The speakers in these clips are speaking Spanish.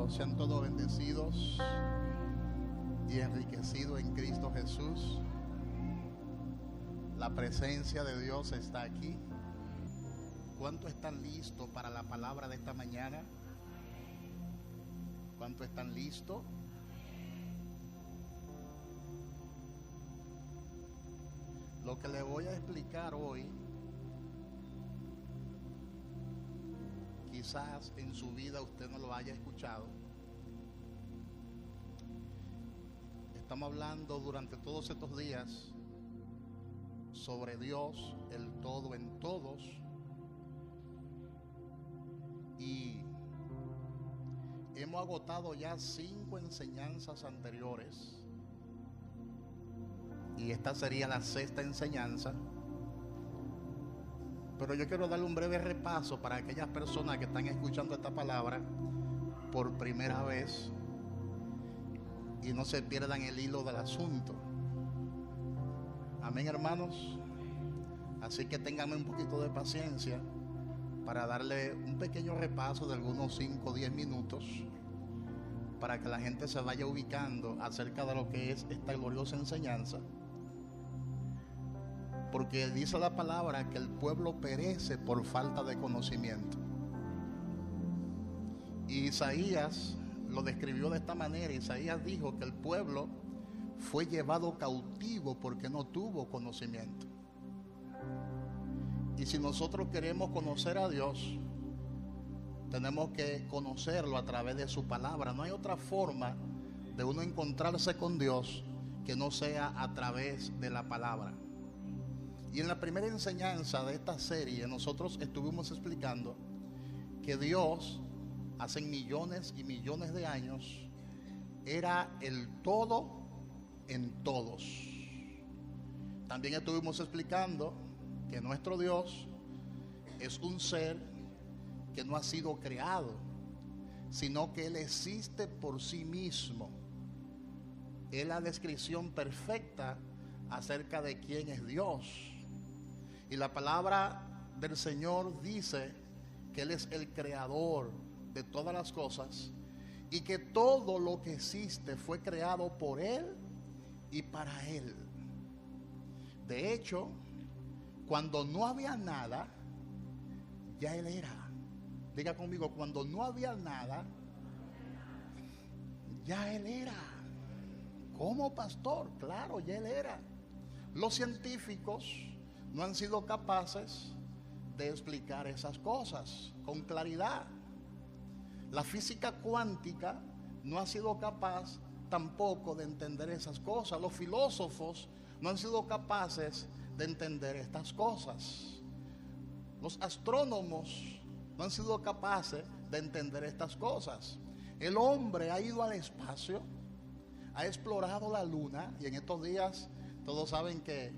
Dios, sean todos bendecidos y enriquecidos en Cristo Jesús. La presencia de Dios está aquí. ¿Cuántos están listos para la palabra de esta mañana? ¿Cuántos están listos? Lo que le voy a explicar hoy, quizás en su vida usted no lo haya escuchado. Estamos hablando durante todos estos días sobre Dios, el todo en todos. Y hemos agotado ya 5 enseñanzas anteriores. Y esta sería la 6ª enseñanza. Pero yo quiero darle un breve repaso para aquellas personas que están escuchando esta palabra por primera vez y no se pierdan el hilo del asunto. Amén, hermanos. Así que ténganme un poquito de paciencia para darle un pequeño repaso de algunos 5 o 10 minutos para que la gente se vaya ubicando acerca de lo que es esta gloriosa enseñanza. Porque dice la palabra que el pueblo perece por falta de conocimiento. Y Isaías lo describió de esta manera. Isaías dijo que el pueblo fue llevado cautivo porque no tuvo conocimiento. Y si nosotros queremos conocer a Dios, tenemos que conocerlo a través de su palabra. No hay otra forma de uno encontrarse con Dios que no sea a través de la palabra. Y en la primera enseñanza de esta serie nosotros estuvimos explicando que Dios hace millones y millones de años era el todo en todos. También estuvimos explicando que nuestro Dios es un ser que no ha sido creado, sino que Él existe por sí mismo. Es la descripción perfecta acerca de quién es Dios. Y la palabra del Señor dice que Él es el creador de todas las cosas y que todo lo que existe fue creado por Él y para Él. De hecho, cuando no había nada, ya Él era. Diga conmigo, cuando no había nada, ya Él era. ¿Cómo, pastor? Claro, ya Él era. Los científicos no han sido capaces de explicar esas cosas con claridad. La física cuántica no ha sido capaz tampoco de entender esas cosas. Los filósofos no han sido capaces de entender estas cosas. Los astrónomos no han sido capaces de entender estas cosas. El hombre ha ido al espacio, ha explorado la luna, y en estos días todos saben que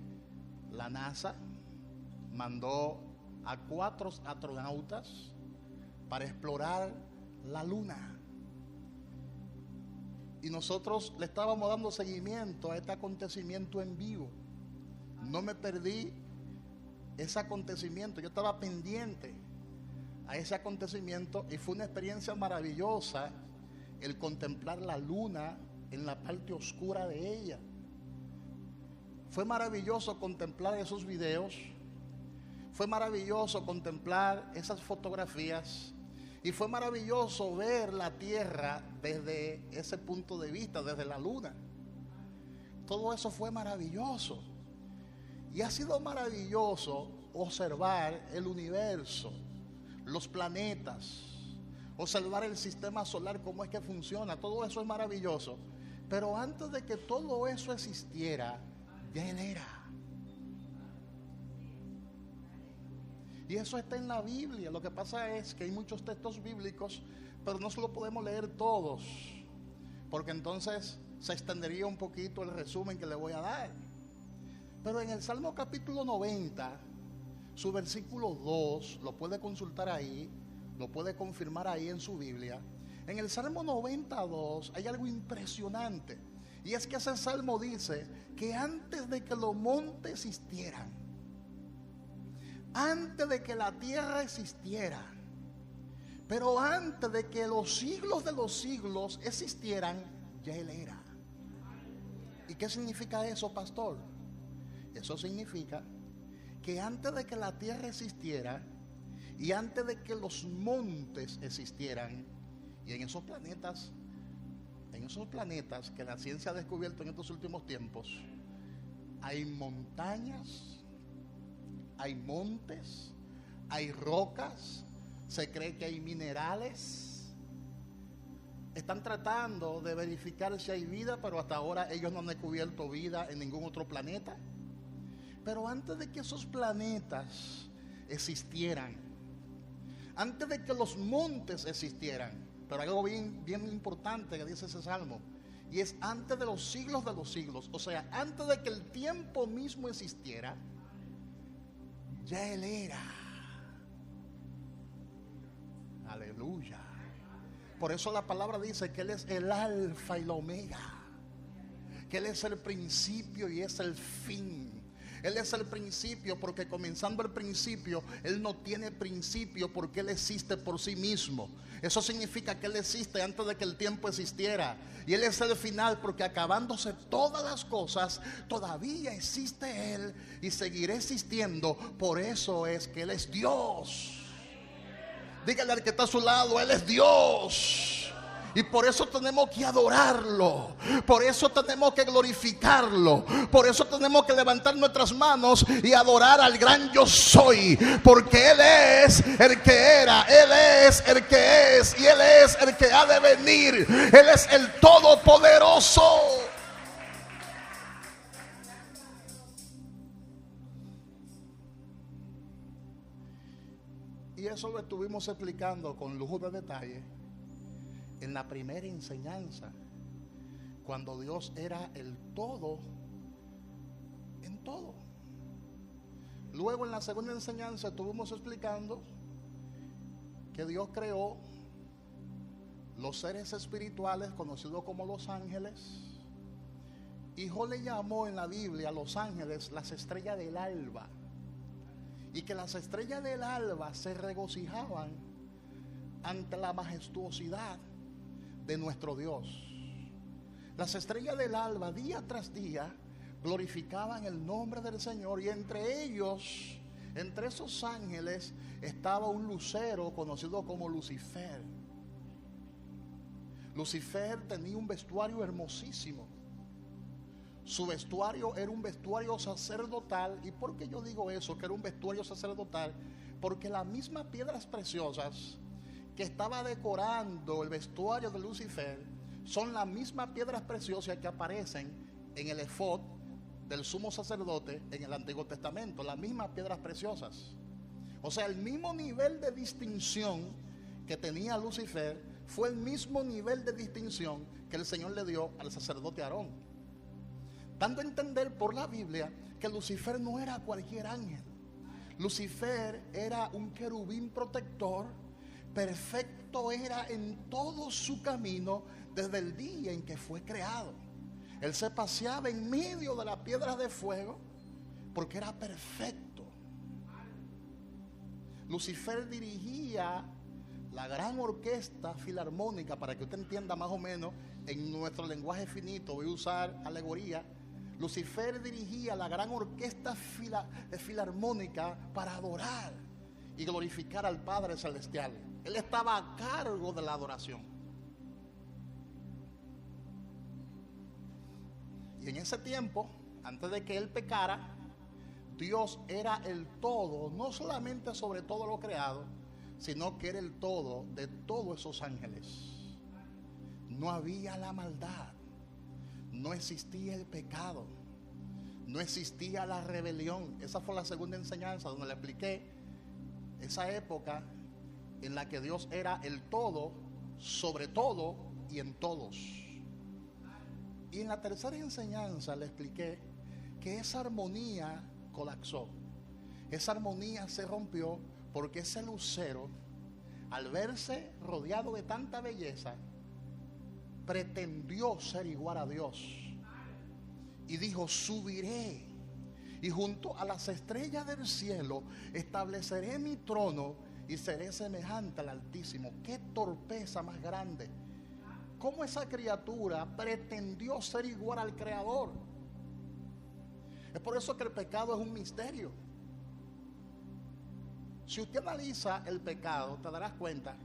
la NASA mandó a 4 astronautas para explorar la luna. Y nosotros le estábamos dando seguimiento a este acontecimiento en vivo. No me perdí ese acontecimiento, yo estaba pendiente a ese acontecimiento y fue una experiencia maravillosa el contemplar la luna en la parte oscura de ella. Fue maravilloso contemplar esos videos, fue maravilloso contemplar esas fotografías y fue maravilloso ver la Tierra desde ese punto de vista, desde la luna. Todo eso fue maravilloso. Y ha sido maravilloso observar el universo, los planetas, observar el sistema solar, cómo es que funciona. Todo eso es maravilloso. Pero antes de que todo eso existiera, ya Él era. Y eso está en la Biblia. Lo que pasa es que hay muchos textos bíblicos, pero no se lo podemos leer todos, porque entonces se extendería un poquito el resumen que le voy a dar. Pero en el Salmo capítulo 90, su versículo 2, lo puede consultar ahí, lo puede confirmar ahí en su Biblia. En el Salmo 92 hay algo impresionante. Y es que ese salmo dice que antes de que los montes existieran, antes de que la tierra existiera, Pero antes de que los siglos de los siglos existieran, ya Él era. ¿Y qué significa eso, pastor? Eso significa que antes de que la tierra existiera y antes de que los montes existieran, y en esos planetas que la ciencia ha descubierto en estos últimos tiempos, hay montañas, hay montes, hay rocas, se cree que hay minerales. Están tratando de verificar si hay vida, pero hasta ahora ellos no han descubierto vida en ningún otro planeta. Pero antes de que esos planetas existieran, antes de que los montes existieran, pero algo bien importante que dice ese salmo, y es antes de los siglos, o sea, antes de que el tiempo mismo existiera, ya Él era. Aleluya. Por eso la palabra dice que Él es el alfa y la omega, que Él es el principio y es el fin. Él es el principio porque comenzando el principio, Él no tiene principio porque Él existe por sí mismo. Eso significa que Él existe antes de que el tiempo existiera. Y Él es el final porque acabándose todas las cosas, todavía existe Él y seguirá existiendo. Por eso es que Él es Dios. Dígale al que está a su lado, Él es Dios. Y por eso tenemos que adorarlo. Por eso tenemos que glorificarlo. Por eso tenemos que levantar nuestras manos y adorar al gran yo soy. Porque Él es el que era, Él es el que es y Él es el que ha de venir. Él es el todopoderoso. Y eso lo estuvimos explicando con lujo de detalle en la primera enseñanza, cuando Dios era el todo en todo. Luego en la segunda enseñanza estuvimos explicando que Dios creó los seres espirituales conocidos como los ángeles. Hijo le llamó en la Biblia a los ángeles las estrellas del alba, y que las estrellas del alba se regocijaban ante la majestuosidad de nuestro Dios. Las estrellas del alba día tras día glorificaban el nombre del Señor, y entre ellos, entre esos ángeles, estaba un lucero conocido como Lucifer. Lucifer tenía un vestuario hermosísimo. Su vestuario era un vestuario sacerdotal. ¿Y por qué yo digo eso? Que era un vestuario sacerdotal. Porque las mismas piedras preciosas que estaba decorando el vestuario de Lucifer son las mismas piedras preciosas que aparecen en el efod del sumo sacerdote en el Antiguo Testamento. Las mismas piedras preciosas. O sea, el mismo nivel de distinción que tenía Lucifer fue el mismo nivel de distinción que el Señor le dio al sacerdote Aarón, dando a entender por la Biblia que Lucifer no era cualquier ángel. Lucifer era un querubín protector. Perfecto era en todo su camino desde el día en que fue creado. Él se paseaba en medio de las piedras de fuego porque era perfecto. Lucifer dirigía la gran orquesta filarmónica, para que usted entienda más o menos en nuestro lenguaje finito, voy a usar alegoría. Lucifer dirigía la gran orquesta filarmónica para adorar y glorificar al Padre Celestial. Él estaba a cargo de la adoración. Y en ese tiempo, antes de que él pecara, Dios era el todo, no solamente sobre todo lo creado, sino que era el todo de todos esos ángeles. No había la maldad, no existía el pecado, no existía la rebelión. Esa fue la segunda enseñanza donde le expliqué esa época en la que Dios era el todo, sobre todo y en todos. Y en la tercera enseñanza le expliqué que esa armonía colapsó. Esa armonía se rompió porque ese lucero, al verse rodeado de tanta belleza, pretendió ser igual a Dios y dijo: subiré y junto a las estrellas del cielo estableceré mi trono, y seré semejante al Altísimo. ¡Qué torpeza más grande! ¿Cómo esa criatura pretendió ser igual al Creador? Es por eso que el pecado es un misterio. Si usted analiza el pecado, te darás cuenta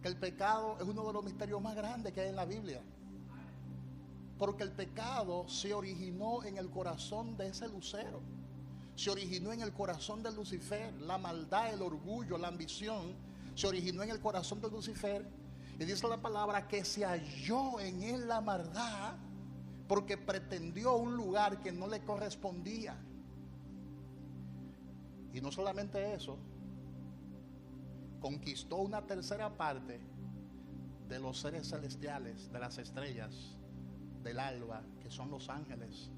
que el pecado es uno de los misterios más grandes que hay en la Biblia. Porque el pecado se originó en el corazón de ese lucero. Se originó en el corazón de Lucifer. La maldad, el orgullo, la ambición se originó en el corazón de Lucifer. Y dice la palabra que se halló en él la maldad porque pretendió un lugar que no le correspondía. Y no solamente eso, conquistó una tercera parte de los seres celestiales, de las estrellas, del alba, que son los ángeles.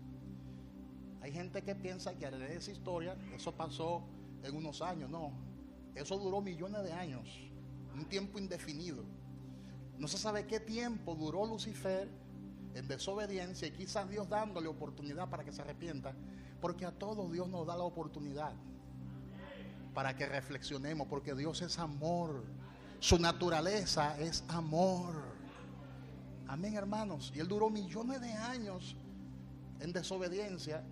Hay gente que piensa que al leer esa historia, eso pasó en unos años. No, eso duró millones de años, un tiempo indefinido. No se sabe qué tiempo duró Lucifer en desobediencia, y quizás Dios dándole oportunidad para que se arrepienta, porque a todos Dios nos da la oportunidad para que reflexionemos, porque Dios es amor, su naturaleza es amor. Amén, hermanos. Y él duró millones de años en desobediencia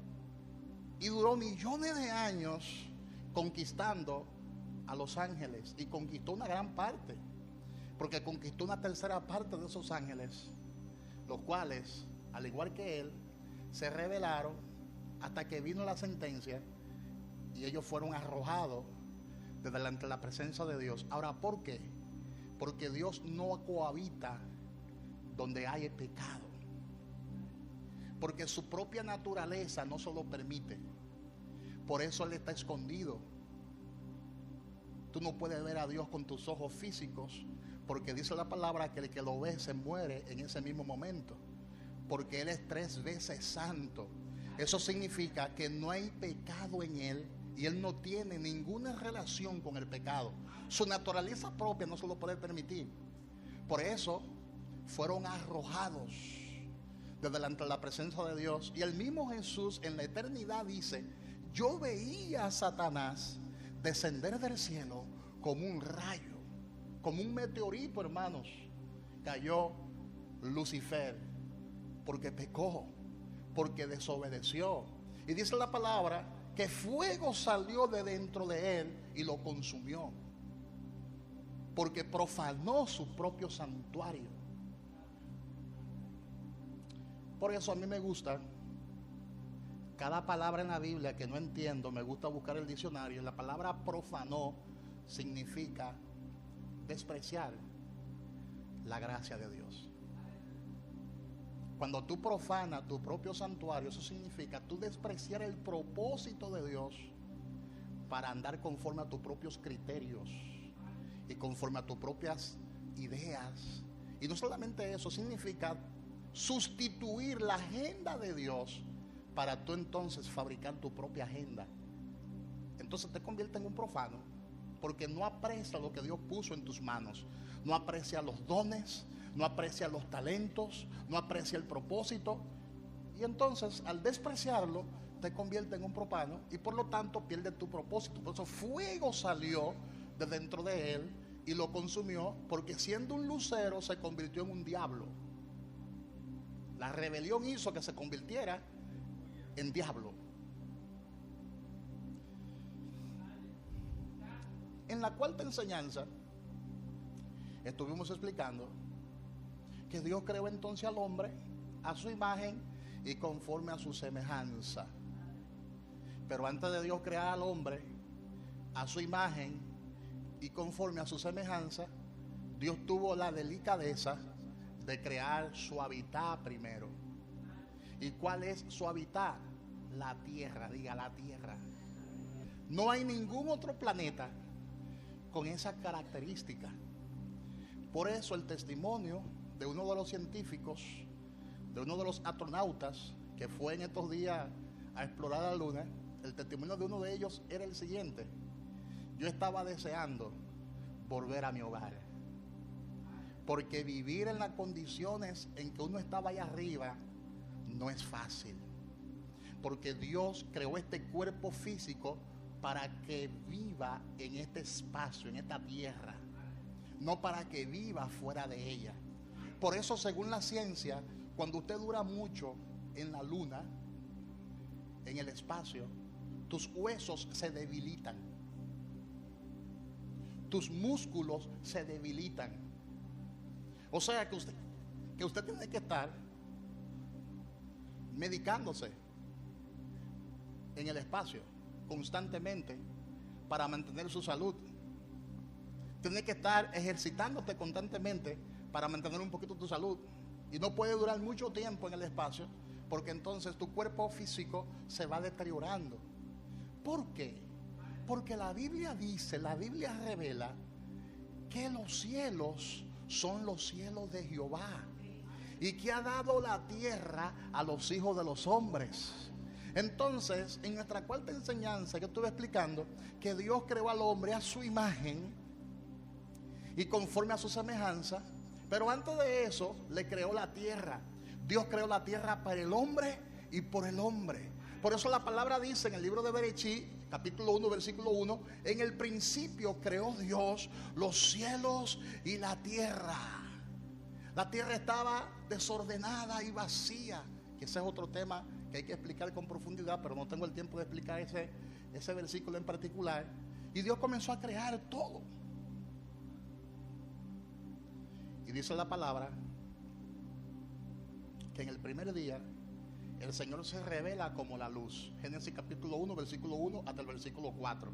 y duró millones de años conquistando a los ángeles, y conquistó una gran parte, porque conquistó una tercera parte de esos ángeles, los cuales, al igual que él, se rebelaron hasta que vino la sentencia y ellos fueron arrojados de delante de la presencia de Dios. Ahora, ¿por qué? Porque Dios no cohabita donde hay pecado, porque su propia naturaleza no se lo permite. Por eso él está escondido. Tú no puedes ver a Dios con tus ojos físicos, porque dice la palabra que el que lo ve se muere en ese mismo momento, porque él es 3 veces santo. Eso significa que no hay pecado en él y él no tiene ninguna relación con el pecado. Su naturaleza propia no se lo puede permitir. Por eso fueron arrojados de delante de la presencia de Dios. Y el mismo Jesús en la eternidad dice: yo veía a Satanás descender del cielo como un rayo, como un meteorito, hermanos. Cayó Lucifer porque pecó, porque desobedeció. Y dice la palabra que fuego salió de dentro de él y lo consumió, porque profanó su propio santuario. Por eso a mí me gusta cada palabra en la Biblia que no entiendo, me gusta buscar el diccionario. La palabra profanó significa despreciar la gracia de Dios. Cuando tú profanas tu propio santuario, eso significa tú despreciar el propósito de Dios para andar conforme a tus propios criterios y conforme a tus propias ideas. Y no solamente eso, significa sustituir la agenda de Dios para tú entonces fabricar tu propia agenda. Entonces te convierte en un profano, porque no aprecia lo que Dios puso en tus manos, no aprecia los dones, no aprecia los talentos, no aprecia el propósito, y entonces al despreciarlo te convierte en un profano y por lo tanto pierde tu propósito. Por eso fuego salió de dentro de él y lo consumió, porque siendo un lucero se convirtió en un diablo. La rebelión hizo que se convirtiera en diablo. En la cuarta enseñanza estuvimos explicando que Dios creó entonces al hombre a su imagen y conforme a su semejanza. Pero antes de Dios crear al hombre a su imagen y conforme a su semejanza, Dios tuvo la delicadeza de crear su hábitat primero. ¿Y cuál es su hábitat? La tierra, diga la tierra. No hay ningún otro planeta con esa característica. Por eso el testimonio de uno de los científicos, de uno de los astronautas que fue en estos días a explorar la luna, el testimonio de uno de ellos era el siguiente: yo estaba deseando volver a mi hogar, porque vivir en las condiciones en que uno estaba allá arriba no es fácil, porque Dios creó este cuerpo físico para que viva en este espacio, en esta tierra, no para que viva fuera de ella. Por eso, según la ciencia, cuando usted dura mucho en la luna, en el espacio, tus huesos se debilitan, tus músculos se debilitan. O sea que usted tiene que estar medicándose en el espacio constantemente para mantener su salud. Tiene que estar ejercitándote constantemente para mantener un poquito tu salud. Y no puede durar mucho tiempo en el espacio, porque entonces tu cuerpo físico se va deteriorando. ¿Por qué? Porque la Biblia dice, la Biblia revela que los cielos son los cielos de Jehová y que ha dado la tierra a los hijos de los hombres. Entonces, en nuestra cuarta enseñanza, yo estuve explicando que Dios creó al hombre a su imagen y conforme a su semejanza, pero antes de eso le creó la tierra. Dios creó la tierra para el hombre y por el hombre. Por eso la palabra dice en el libro de Berechí, capítulo 1, versículo 1, en el principio creó Dios los cielos y la tierra. La tierra estaba desordenada y vacía, que ese es otro tema que hay que explicar con profundidad, pero no tengo el tiempo de explicar ese versículo en particular. Y Dios comenzó a crear todo. Y dice la palabra que en el primer día el Señor se revela como la luz. Génesis capítulo 1, versículo 1 hasta el versículo 4.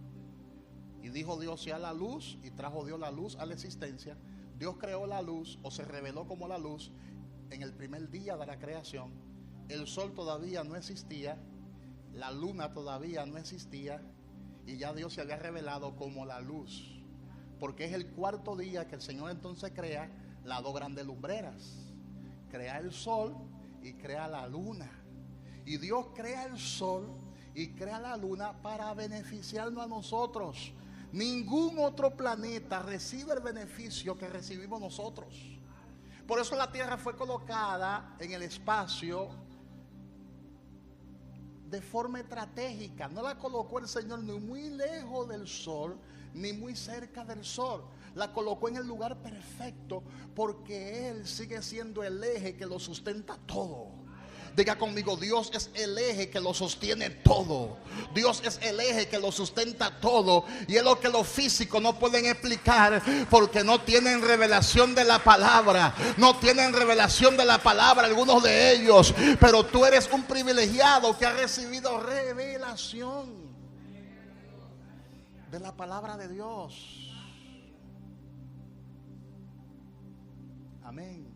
Y dijo Dios: sea la luz, y trajo Dios la luz a la existencia. Dios creó la luz, o se reveló como la luz, en el primer día de la creación. El sol todavía no existía, la luna todavía no existía, y ya Dios se había revelado como la luz. Porque es el cuarto día que el Señor entonces crea las dos grandes lumbreras. Crea el sol y crea la luna. Y Dios crea el sol y crea la luna para beneficiarnos a nosotros. Ningún otro planeta recibe el beneficio que recibimos nosotros. Por eso la tierra fue colocada en el espacio de forma estratégica. No la colocó el Señor ni muy lejos del sol, ni muy cerca del sol. La colocó en el lugar perfecto, porque Él sigue siendo el eje que lo sustenta todo. Diga conmigo: Dios es el eje que lo sostiene todo. Dios es el eje que lo sustenta todo. Y es lo que los físicos no pueden explicar, porque no tienen revelación de la palabra. No tienen revelación de la palabra algunos de ellos. Pero tú eres un privilegiado que ha recibido revelación de la palabra de Dios. Amén.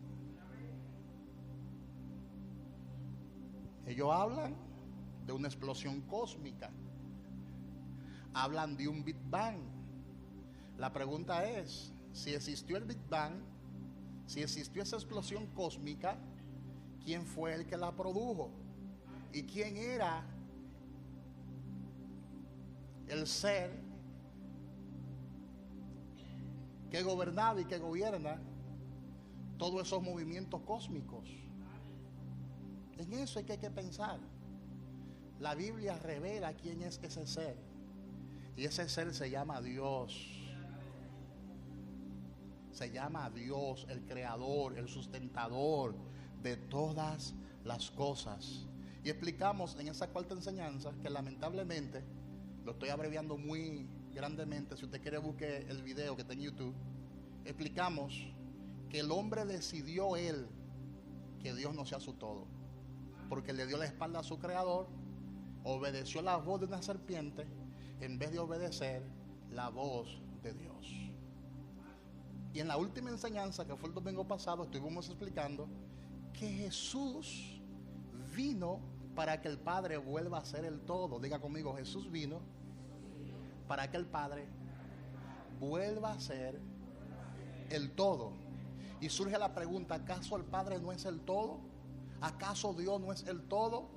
Ellos hablan de una explosión cósmica, hablan de un Big Bang. La pregunta es: si existió el Big Bang, si existió esa explosión cósmica, ¿quién fue el que la produjo? ¿Y quién era el ser que gobernaba y que gobierna todos esos movimientos cósmicos? En eso es que hay que pensar. La Biblia revela quién es ese ser, y ese ser se llama Dios. Se llama Dios, el creador, el sustentador de todas las cosas. Y explicamos en esa cuarta enseñanza que lamentablemente, lo estoy abreviando muy grandemente, si usted quiere busque el video que está en YouTube. Explicamos que el hombre decidió él que Dios no sea su todo, porque le dio la espalda a su creador, obedeció la voz de una serpiente en vez de obedecer la voz de Dios. Y en la última enseñanza, que fue el domingo pasado, estuvimos explicando que Jesús vino para que el Padre vuelva a ser el todo. Diga conmigo: Jesús vino para que el Padre vuelva a ser el todo. Y surge la pregunta: ¿acaso el Padre no es el todo? ¿Acaso Dios no es el todo?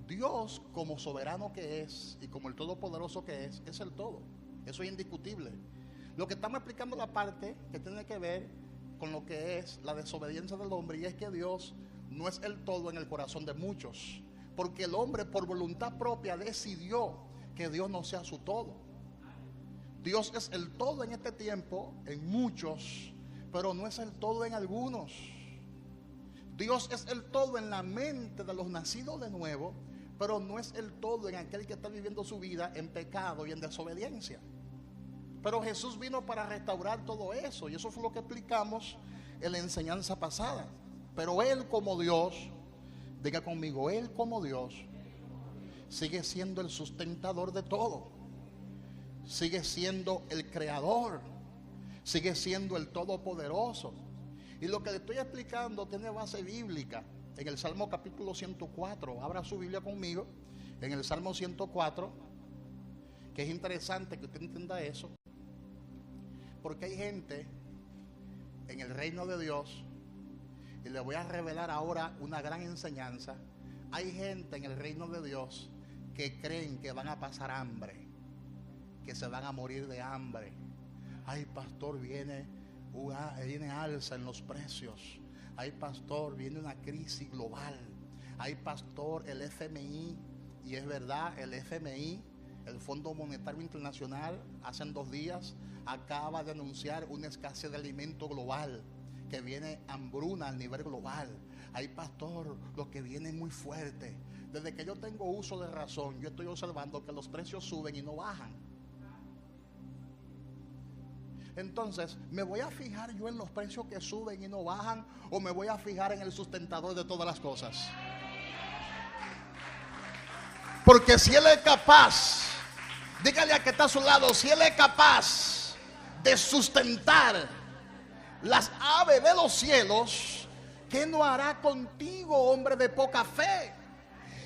Dios, como soberano que es y como el todopoderoso que es el todo. Eso es indiscutible. Lo que estamos explicando, la parte que tiene que ver con lo que es la desobediencia del hombre, y es que Dios no es el todo en el corazón de muchos, porque el hombre por voluntad propia decidió que Dios no sea su todo. Dios es el todo en este tiempo, en muchos, pero no es el todo en algunos. Dios es el todo en la mente de los nacidos de nuevo, pero no es el todo en aquel que está viviendo su vida en pecado y en desobediencia. Pero Jesús vino para restaurar todo eso, y eso fue lo que explicamos en la enseñanza pasada. Pero Él como Dios, diga conmigo, Él como Dios sigue siendo el sustentador de todo, sigue siendo el creador, sigue siendo el todopoderoso. Y lo que le estoy explicando tiene base bíblica en el Salmo capítulo 104. Abra su Biblia conmigo en el Salmo 104, que es interesante que usted entienda eso, porque hay gente en el reino de Dios, y le voy a revelar ahora una gran enseñanza. Hay gente en el reino de Dios que creen que van a pasar hambre, que se van a morir de hambre. Ay, pastor, viene alza en los precios. Ay, pastor, viene una crisis global. Ay, pastor, el FMI, y es verdad, el FMI, el Fondo Monetario Internacional, hace 2 días acaba de anunciar una escasez de alimento global, que viene hambruna a nivel global. Ay, pastor, lo que viene es muy fuerte. Desde que yo tengo uso de razón, yo estoy observando que los precios suben y no bajan. Entonces, ¿me voy a fijar yo en los precios que suben y no bajan, o me voy a fijar en el sustentador de todas las cosas? Porque si Él es capaz, dígale a que está a su lado, si Él es capaz de sustentar las aves de los cielos, ¿qué no hará contigo, hombre de poca fe?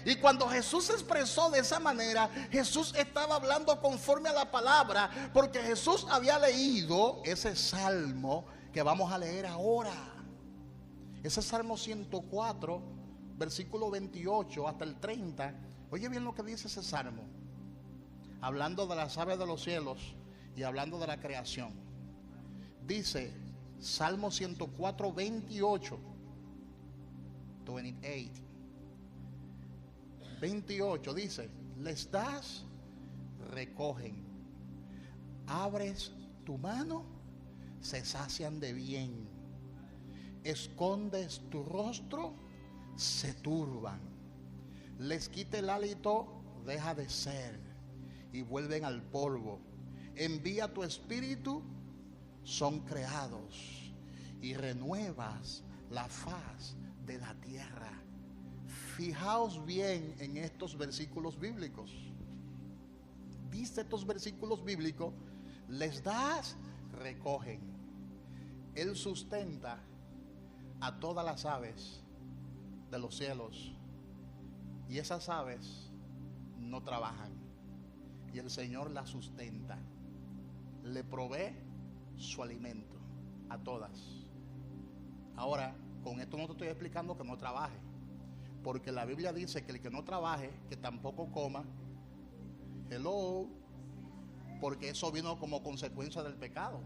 Y cuando Jesús se expresó de esa manera, Jesús estaba hablando conforme a la palabra, porque Jesús había leído ese salmo que vamos a leer ahora. Ese Salmo 104, versículo 28 hasta el 30. Oye bien lo que dice ese salmo, hablando de las aves de los cielos y hablando de la creación. Dice Salmo 104, 28. 28 dice: les das, recogen. Abres tu mano, se sacian de bien. Escondes tu rostro, se turban. Les quita el hálito, deja de ser, y vuelven al polvo. Envía tu espíritu, son creados, y renuevas la faz de la tierra. Fijaos bien en estos versículos bíblicos. Dice estos versículos bíblicos: les das, recogen. Él sustenta a todas las aves de los cielos, y esas aves no trabajan, y el Señor las sustenta, le provee su alimento a todas. Ahora, con esto no te estoy explicando que no trabaje, porque la Biblia dice que el que no trabaje, que tampoco coma. Hello. Porque eso vino como consecuencia del pecado.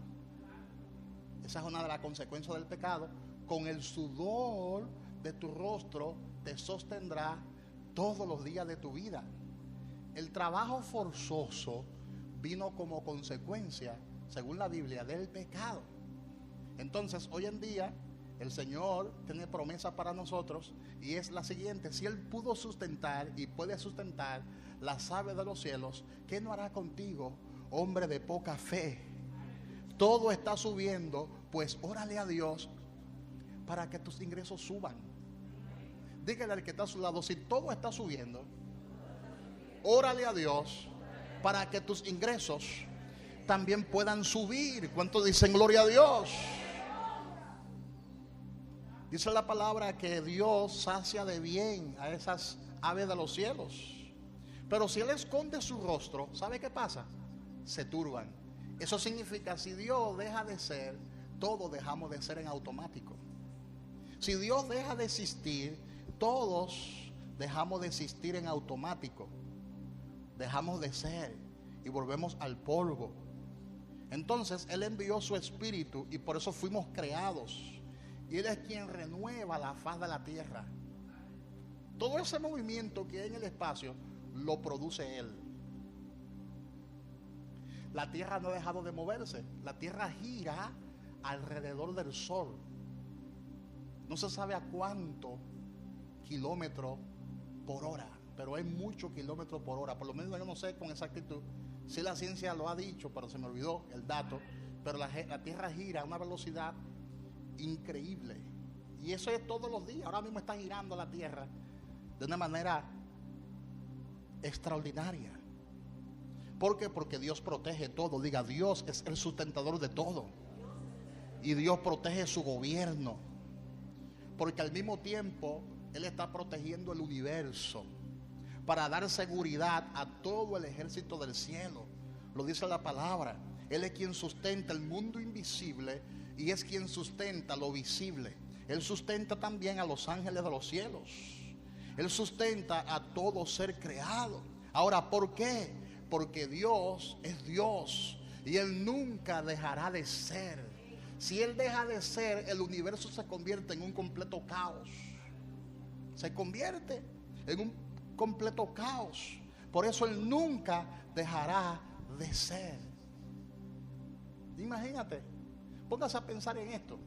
Esa es una de las consecuencias del pecado. Con el sudor de tu rostro te sostendrá todos los días de tu vida. El trabajo forzoso vino como consecuencia, según la Biblia, del pecado. Entonces, hoy en día, el Señor tiene promesa para nosotros, y es la siguiente: si Él pudo sustentar y puede sustentar las aves de los cielos, ¿qué no hará contigo, hombre de poca fe? Todo está subiendo, pues órale a Dios para que tus ingresos suban. Dígale al que está a su lado: si todo está subiendo, órale a Dios para que tus ingresos también puedan subir. ¿Cuántos dicen gloria a Dios? Dice la palabra que Dios sacia de bien a esas aves de los cielos. Pero si Él esconde su rostro, ¿sabe qué pasa? Se turban. Eso significa, si Dios deja de ser, todos dejamos de ser en automático. Si Dios deja de existir, todos dejamos de existir en automático. Dejamos de ser y volvemos al polvo. Entonces Él envió su espíritu, y por eso fuimos creados. Y Él es quien renueva la faz de la tierra. Todo ese movimiento que hay en el espacio lo produce Él. La tierra no ha dejado de moverse. La tierra gira alrededor del sol. No se sabe a cuánto kilómetros por hora, pero hay muchos kilómetros por hora. Por lo menos yo no sé con exactitud. Sí, la ciencia lo ha dicho, pero se me olvidó el dato. Pero la tierra gira a una velocidad increíble. Y eso es todos los días. Ahora mismo está girando la tierra de una manera extraordinaria. ¿Por qué? Porque Dios protege todo. Diga, Dios es el sustentador de todo. Y Dios protege su gobierno. Porque al mismo tiempo Él está protegiendo el universo para dar seguridad a todo el ejército del cielo. Lo dice la palabra. Él es quien sustenta el mundo invisible y es quien sustenta lo visible. Él sustenta también a los ángeles de los cielos. Él sustenta a todo ser creado. Ahora, ¿por qué? Porque Dios es Dios y Él nunca dejará de ser. Si Él deja de ser, el universo se convierte en un completo caos. Se convierte en un completo caos. Por eso Él nunca dejará de ser. Imagínate, póngase a pensar en esto.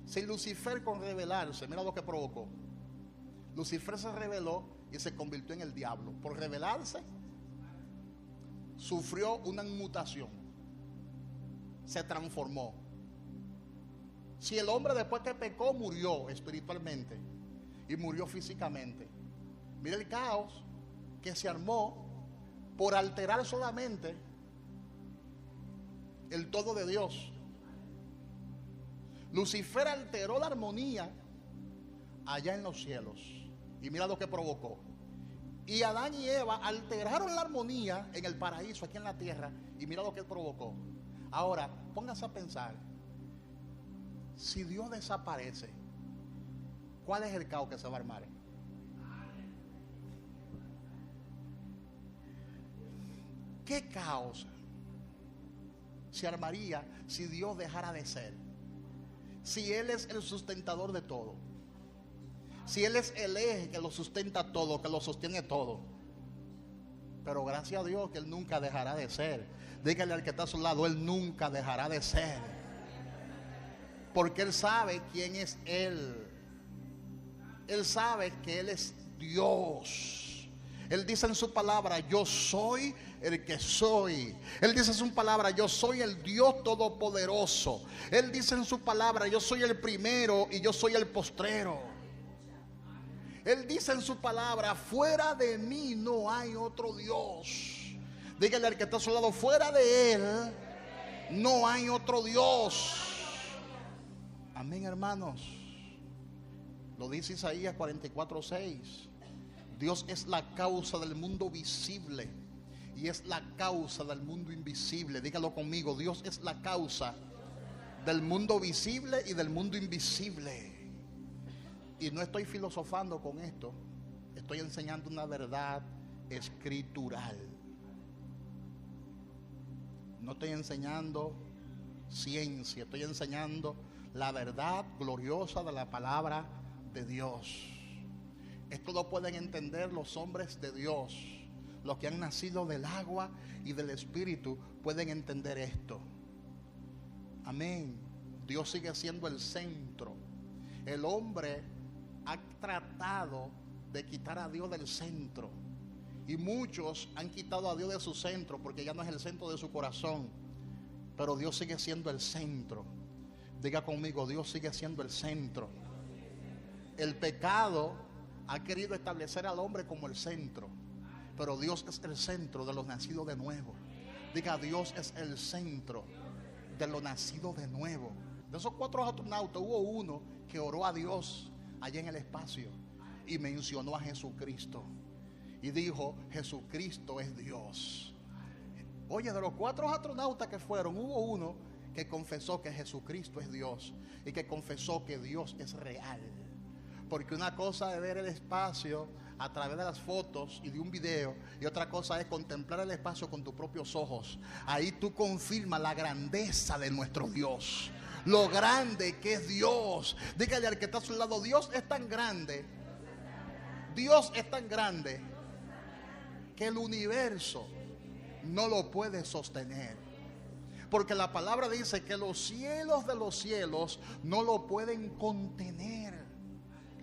Si Lucifer, con rebelarse, mira lo que provocó. Lucifer se rebeló y se convirtió en el diablo. Por rebelarse, sufrió una mutación. Se transformó. Si el hombre, después que pecó, murió espiritualmente y murió físicamente, mira el caos que se armó por alterar solamente el todo de Dios. Lucifer alteró la armonía allá en los cielos y mira lo que provocó. Y Adán y Eva alteraron la armonía en el paraíso, aquí en la tierra, y mira lo que provocó. Ahora, póngase a pensar, si Dios desaparece, ¿cuál es el caos que se va a armar? ¿Qué caos se armaría si Dios dejara de ser? Si Él es el sustentador de todo, si Él es el eje que lo sustenta todo, que lo sostiene todo. Pero gracias a Dios que Él nunca dejará de ser. Dígale al que está a su lado, Él nunca dejará de ser. Porque Él sabe quién es Él. Él sabe que Él es Dios. Él dice en su palabra, yo soy el que soy. Él dice en su palabra, yo soy el Dios todopoderoso. Él dice en su palabra, yo soy el primero y yo soy el postrero. Él dice en su palabra, fuera de mí no hay otro Dios. Dígale al que está a su lado, fuera de Él no hay otro Dios. Amén, hermanos. Lo dice Isaías 44:6. Dios es la causa del mundo visible y es la causa del mundo invisible. Dígalo conmigo, Dios es la causa del mundo visible y del mundo invisible. Y no estoy filosofando con esto, estoy enseñando una verdad escritural. No estoy enseñando ciencia, estoy enseñando la verdad gloriosa de la palabra de Dios. Esto lo pueden entender los hombres de Dios. Los que han nacido del agua y del Espíritu pueden entender esto. Amén. Dios sigue siendo el centro. El hombre ha tratado de quitar a Dios del centro. Y muchos han quitado a Dios de su centro porque ya no es el centro de su corazón. Pero Dios sigue siendo el centro. Diga conmigo, Dios sigue siendo el centro. El pecado ha querido establecer al hombre como el centro, pero Dios es el centro de los nacidos de nuevo. Diga, Dios es el centro de los nacidos de nuevo. De esos 4 astronautas hubo uno que oró a Dios allá en el espacio y mencionó a Jesucristo y dijo, Jesucristo es Dios. Oye, de los 4 astronautas que fueron, hubo uno que confesó que Jesucristo es Dios y que confesó que Dios es real. Porque una cosa es ver el espacio a través de las fotos y de un video, y otra cosa es contemplar el espacio con tus propios ojos. Ahí tú confirmas la grandeza de nuestro Dios, lo grande que es Dios. Dígale al que está a su lado, Dios es tan grande, Dios es tan grande que el universo no lo puede sostener. Porque la palabra dice que los cielos de los cielos no lo pueden contener,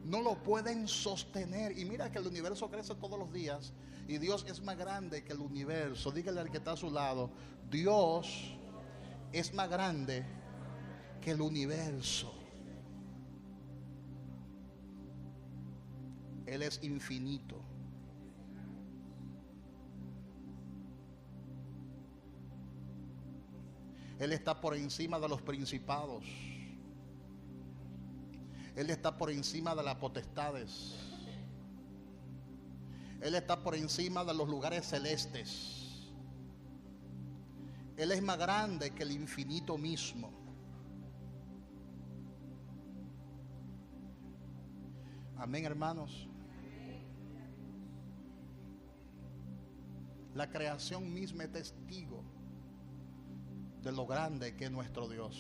no lo pueden sostener. Y mira que el universo crece todos los días y Dios es más grande que el universo. Dígale al que está a su lado: Dios es más grande que el universo. Él es infinito. Él está por encima de los principados. Él está por encima de las potestades. Él está por encima de los lugares celestes. Él es más grande que el infinito mismo. Amén, hermanos. La creación misma es testigo de lo grande que es nuestro Dios.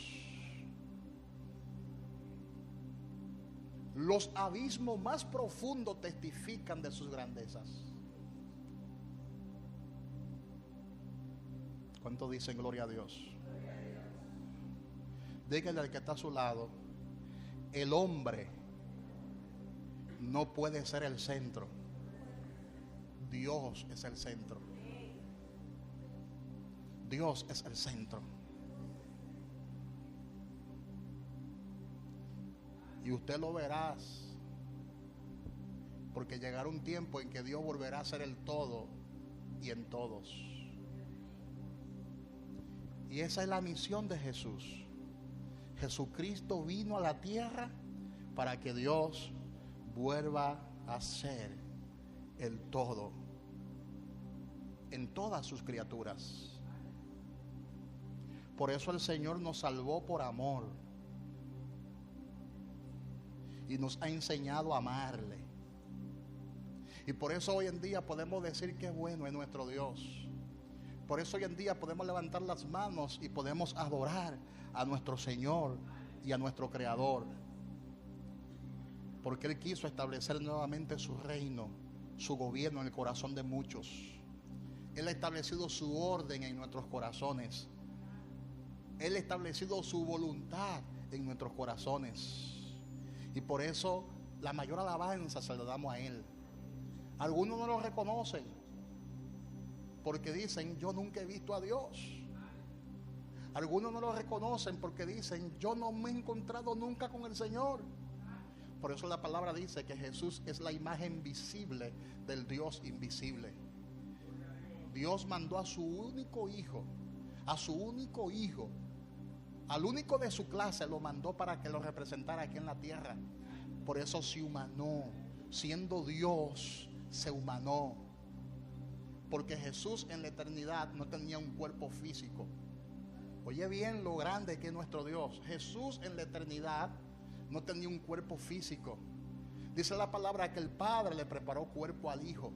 Los abismos más profundos testifican de sus grandezas. ¿Cuánto dicen gloria a Dios? Dígale al que está a su lado: el hombre no puede ser el centro. Dios es el centro. Dios es el centro. Y usted lo verá, porque llegará un tiempo en que Dios volverá a ser el todo y en todos. Y esa es la misión de Jesús. Jesucristo vino a la tierra para que Dios vuelva a ser el todo en todas sus criaturas. Por eso el Señor nos salvó por amor y nos ha enseñado a amarle. Y por eso hoy en día podemos decir que bueno es nuestro Dios. Por eso hoy en día podemos levantar las manos y podemos adorar a nuestro Señor y a nuestro Creador. Porque Él quiso establecer nuevamente su reino, su gobierno en el corazón de muchos. Él ha establecido su orden en nuestros corazones. Él ha establecido su voluntad en nuestros corazones. Y por eso la mayor alabanza se la damos a Él. Algunos no lo reconocen porque dicen: yo nunca he visto a Dios. Algunos no lo reconocen porque dicen: yo no me he encontrado nunca con el Señor. Por eso la palabra dice que Jesús es la imagen visible del Dios invisible. Dios mandó a su único hijo, al único de su clase lo mandó para que lo representara aquí en la tierra. Por eso se humanó, siendo Dios, se humanó. Porque Jesús en la eternidad no tenía un cuerpo físico. Oye bien lo grande que es nuestro Dios. Jesús en la eternidad no tenía un cuerpo físico. Dice la palabra que el Padre le preparó cuerpo al Hijo,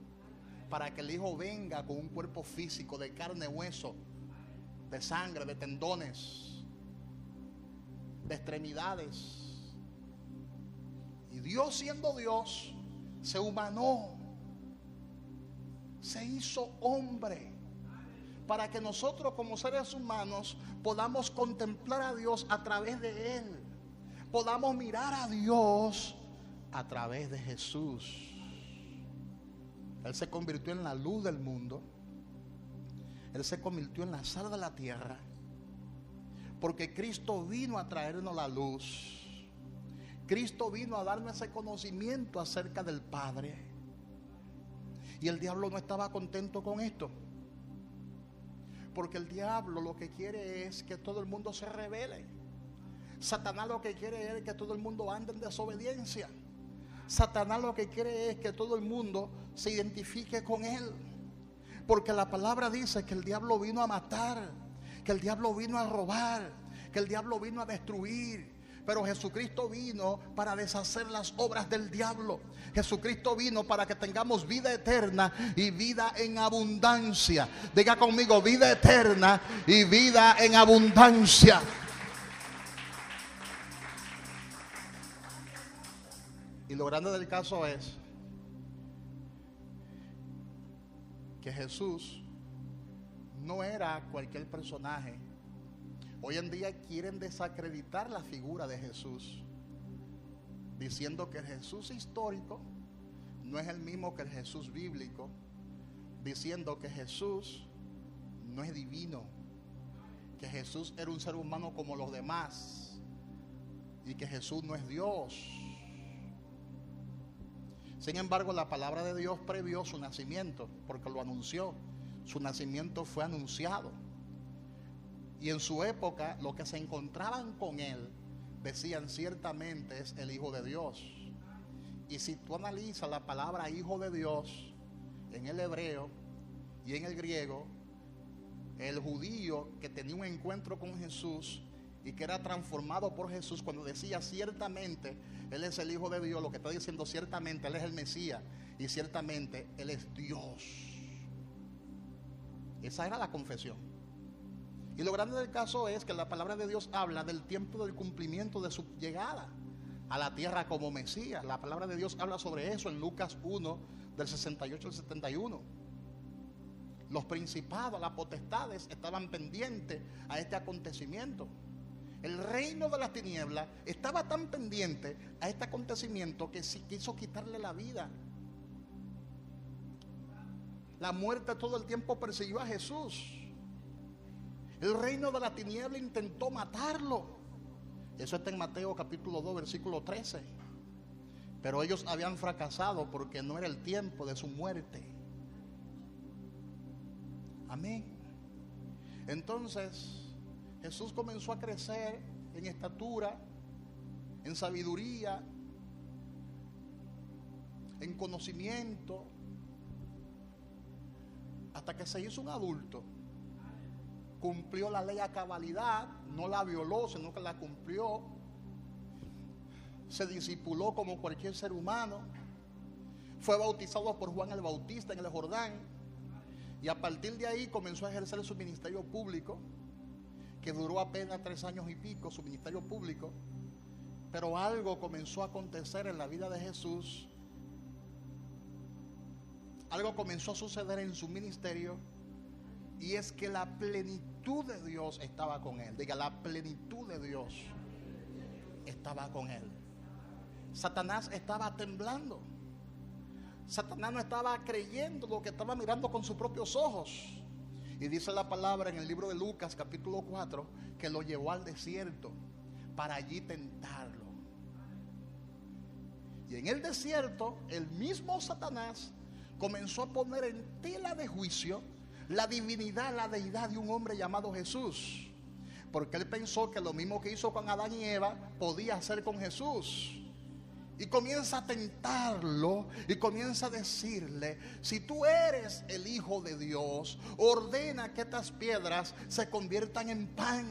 para que el Hijo venga con un cuerpo físico de carne, hueso, de sangre, de tendones, de extremidades. Y Dios, siendo Dios, se humanó, se hizo hombre, para que nosotros como seres humanos podamos contemplar a Dios a través de Él, podamos mirar a Dios a través de Jesús. Él se convirtió en la luz del mundo. Él se convirtió en la sal de la tierra, porque Cristo vino a traernos la luz. Cristo vino a darnos ese conocimiento acerca del Padre. Y el diablo no estaba contento con esto, porque el diablo lo que quiere es que todo el mundo se rebele. Satanás lo que quiere es que todo el mundo ande en desobediencia. Satanás lo que quiere es que todo el mundo se identifique con él, porque la palabra dice que el diablo vino a matar, que el diablo vino a robar, que el diablo vino a destruir. Pero Jesucristo vino para deshacer las obras del diablo. Jesucristo vino para que tengamos vida eterna y vida en abundancia. Diga conmigo: vida eterna y vida en abundancia. Y lo grande del caso es que Jesús no era cualquier personaje. Hoy en día quieren desacreditar la figura de Jesús, diciendo que el Jesús histórico no es el mismo que el Jesús bíblico, diciendo que Jesús no es divino, que Jesús era un ser humano como los demás y que Jesús no es Dios. Sin embargo, la palabra de Dios previó su nacimiento, porque lo anunció. Su nacimiento fue anunciado. Y en su época, los que se encontraban con él decían: ciertamente es el Hijo de Dios. Y si tú analizas la palabra Hijo de Dios en el hebreo y en el griego, el judío que tenía un encuentro con Jesús y que era transformado por Jesús, cuando decía ciertamente Él es el Hijo de Dios, lo que está diciendo ciertamente Él es el Mesías y ciertamente Él es Dios. Esa era la confesión. Y lo grande del caso es que la palabra de Dios habla del tiempo del cumplimiento de su llegada a la tierra como Mesías. La palabra de Dios habla sobre eso en Lucas 1, del 68 al 71. Los principados, las potestades estaban pendientes a este acontecimiento. El reino de las tinieblas estaba tan pendiente a este acontecimiento que quiso quitarle la vida. La muerte todo el tiempo persiguió a Jesús. El reino de la tiniebla intentó matarlo. Eso está en Mateo capítulo 2, versículo 13. Pero ellos habían fracasado porque no era el tiempo de su muerte. Amén. Entonces Jesús comenzó a crecer en estatura, en sabiduría, en conocimiento, hasta que se hizo un adulto. Cumplió la ley a cabalidad, no la violó, sino que la cumplió. Se discipuló como cualquier ser humano. Fue bautizado por Juan el Bautista en el Jordán. Y a partir de ahí comenzó a ejercer su ministerio público, que duró apenas 3 años y pico, su ministerio público. Pero algo comenzó a acontecer en la vida de Jesús. Algo comenzó a suceder en su ministerio. Y es que la plenitud de Dios estaba con él. Diga, la plenitud de Dios estaba con él. Satanás estaba temblando. Satanás no estaba creyendo lo que estaba mirando con sus propios ojos. Y dice la palabra en el libro de Lucas capítulo 4 que lo llevó al desierto para allí tentarlo. Y en el desierto el mismo Satanás comenzó a poner en tela de juicio la divinidad, la deidad de un hombre llamado Jesús, porque él pensó que lo mismo que hizo con Adán y Eva podía hacer con Jesús. Y comienza a tentarlo y comienza a decirle: si tú eres el Hijo de Dios, ordena que estas piedras se conviertan en pan.